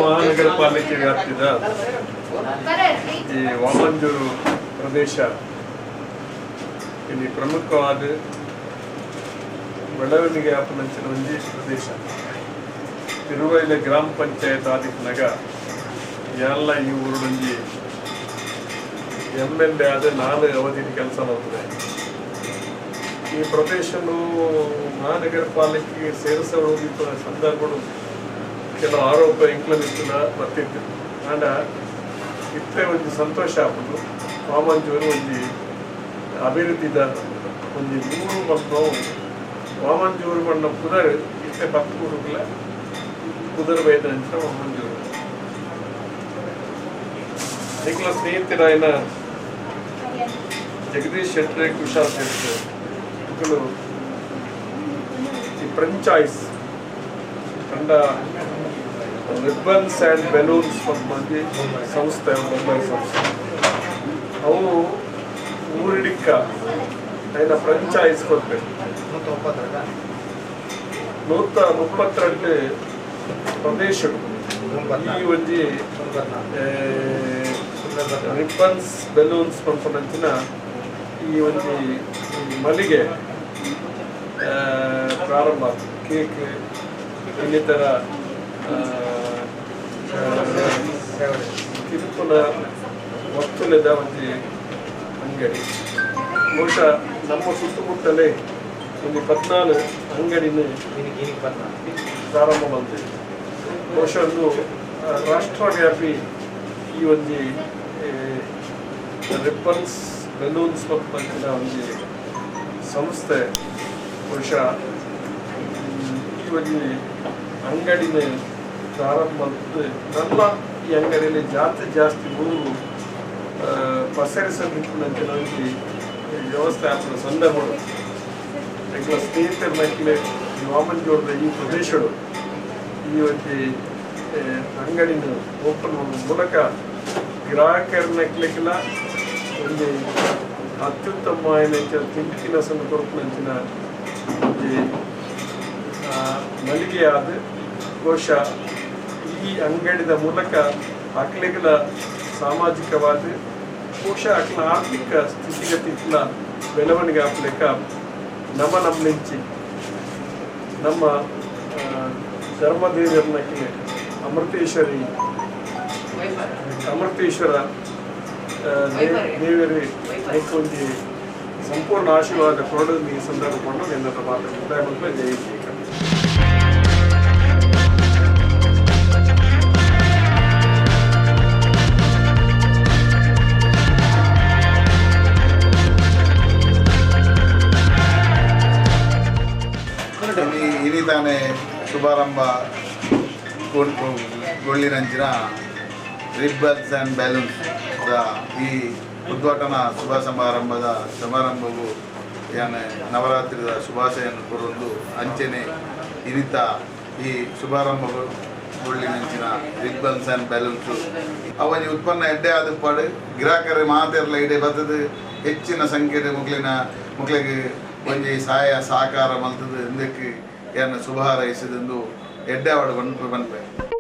ಮಹಾನಗರ ಪಾಲಿಕೆ ವ್ಯಾಪ್ತಿದ ಈ ವಾಮಂಜೂರು ಪ್ರದೇಶ ಇಲ್ಲಿ ಪ್ರಮುಖವಾದ ಬೆಳವಣಿಗೆ ಆಪನಂಚಿನ ಒಂಜಿ ಪ್ರದೇಶ. ತಿರುವೈಲ ಗ್ರಾಮ ಪಂಚಾಯತ್ ಆದಿತ್ನಾಗ ಎಲ್ಲ ಈ ಊರೊಂಜಿ MLA ಆದ 4 ಅವಧಿ ಕೆಲಸ ಮಾಡ್ತದೆ. ಈ ಪ್ರದೇಶನು ಮಹಾನಗರ ಪಾಲಿಕೆಗೆ ಸೇರಿಸೋದಿದ್ದ ಸಂದರ್ಭಗಳು ಕೆಲವು ಆರೋಪ ಇಂಕ್ಲಮಿಸ್ತಿನ ಬರ್ತಿತ್ತು. ಆಂಡ ಇತ್ತೆ ಒಂದು ಸಂತೋಷ ಆಗ್ಬೋದು. ವಾಮಂಜೂರು ಒಂದು ಅಭಿವೃದ್ಧಿದ ಒಂದು 3 ಮಕ್ಕಳು ವಾಮಂಜೂರು ಬಣ್ಣ ಪುದರ್ ಇತ್ತೆ 10 ಊರುಗಳ ಪುದರ್ ಬೈದ ಅಂತ ವಾಮಂಜೂರು ನಿಖಲ ಸ್ನೇಹಿತರಾಯನ ಜಗದೀಶ್ ಶೆಟ್ರೆ, ಕುಶಾಲ್ ಶೆಟ್ರೆ ಮಕ್ಕಳು ಈ ಫ್ರೆಂಚೈಸ್ ಕಂಡ ರಿಬ್ಬನ್ಸ್ ಆ್ಯಂಡ್ ಬೆಲೂನ್ಸ್ ಮಂದಿ ಸಂಸ್ಥೆ ಮುಂಬೈ ಸಂಸ್ಥೆ ಅವು ಊರಿಡಿಕ್ಕ అయిన ಫ್ರೆಂಚೈಸ್ ಕೊಡ್ಬೇಕು. 132 ಪ್ರದೇಶಗಳು ಈ ಒಂದು ರಿಬ್ಬನ್ಸ್ ಬೆಲೂನ್ಸ್ ಪಂಪನಂಚಿನ ಈ ಒಂದು ಮಳಿಗೆ ಪ್ರಾರಂಭ ಕೇಕ್ ಇನ್ನಿತರ ಕಿರುಪುನ ವಸ್ತುಲಿದ ಒಂದು ಅಂಗಡಿ. ಬಹುಶಃ ನಮ್ಮ ಸುತ್ತಮುತ್ತಲೇ ಒಂದು 14 ಅಂಗಡಿನ ಪ್ರಾರಂಭ ಬಂದಿದೆ. ಬಹುಶಃ ಒಂದು ರಾಷ್ಟ್ರವ್ಯಾಪಿ ಈ ಒಂದು ರಿಬ್ಬನ್ಸ್ ಬೆಲೂನ್ಸ್ ಮಂಚಿನ ಒಂದು ಸಂಸ್ಥೆ ಬಹುಶಃ ಈ ಒಂದು ಅಂಗಡಿನ ಪ್ರಾರಂಭ ಮಾಡ್ತದೆ. ನಮ್ಮ ಈ ಅಂಗಡಿಯಲ್ಲಿ ಜಾಸ್ತಿ ಊರು ಪಸರಿಸಲಿಕ್ಕೆ ಒಂದು ವ್ಯವಸ್ಥೆ ಆಗ್ತದೆ ಸಂದರ್ಭಗಳು. ಈಗ ಸ್ನೇಹಿತರ ನಕ್ಲೆ ಈ ವಾಮಂಜೂರದ ಈ ಪ್ರದೇಶಗಳು ಈ ಒಂದು ಅಂಗಡಿನ ಓಪನ್ ಮಾಡುವ ಮೂಲಕ ಗ್ರಾಹಕರ ನಕ್ಲಿಕ್ಕೆಲ್ಲ ಒಂದು ಅತ್ಯುತ್ತಮమైన ತಿಂಡಿನ ಕೊರಪನಂಚಿನ ಒಂದು ಮಳಿಗೆಯಾದ ಬಹುಶಃ ಈ ಅಂಗಡಿದ ಮೂಲಕ ಅಕ್ಲಿಗಳ ಸಾಮಾಜಿಕವಾದ ಬಹುಶಃ ಅಕ್ಲ ಆರ್ಥಿಕ ಸ್ಥಿತಿಗತಿಗಳ ಬೆಳವಣಿಗೆ ಆಗ್ಲಿಕ್ಕ ನಮ್ಮನಿಂಚಿ ನಮ್ಮ ಧರ್ಮದೇವರನಕ್ಕೆ ಅಮೃತೇಶ್ವರ ದೇವರೇ ಒಂದು ಸಂಪೂರ್ಣ ಆಶೀರ್ವಾದ ಕೊಡೋದು ಈ ಸಂದರ್ಭವನ್ನು ನನ್ನ ಮಾತಾಡ್ತಾ ಜೈ ಶ್ರೀ. ಇನಿ ತಾನೇ ಶುಭಾರಂಭ ಗೊಳ್ಳಿನಂಚಿನ ರಿಬ್ಬನ್ಸ್ ಆ್ಯಂಡ್ ಬ್ಯಾಲೂನ್ಸ್ ಈ ಉದ್ಘಾಟನಾ ಶುಭ ಸಮಾರಂಭವು ಏನೇ ನವರಾತ್ರಿದ ಶುಭಾಶಯನ್ನು ಕೊರೊಂದು ಅಂಚನೆ ಇನಿತ ಈ ಶುಭಾರಂಭಗೊಳ್ಳಿನಂಚಿನ ರಿಬ್ಬನ್ಸ್ ಆ್ಯಂಡ್ ಬ್ಯಾಲೂನ್ಸು ಅವನಿ ಉತ್ಪನ್ನ ಎಡ್ಡೆ ಆದ ಪಾಡು ಗಿರಾಕರು ಮಾತೆರ್ಲ ಇಡೆ ಬರ್ತದೆ ಹೆಚ್ಚಿನ ಸಂಖ್ಯೆಯ ಮಕ್ಕಳಿಗೆ ಒಂಜಿ ಸಹಾಯ ಸಹಕಾರ ಮಲ್ತದೆ ಇಂದಕ್ಕೆ ಏನು ಶುಭ ಹಾರೈಸಿದೆಂದು ಎಡ್ಡೆ ಅವಡು ಬಂದ್ಬೇಕು.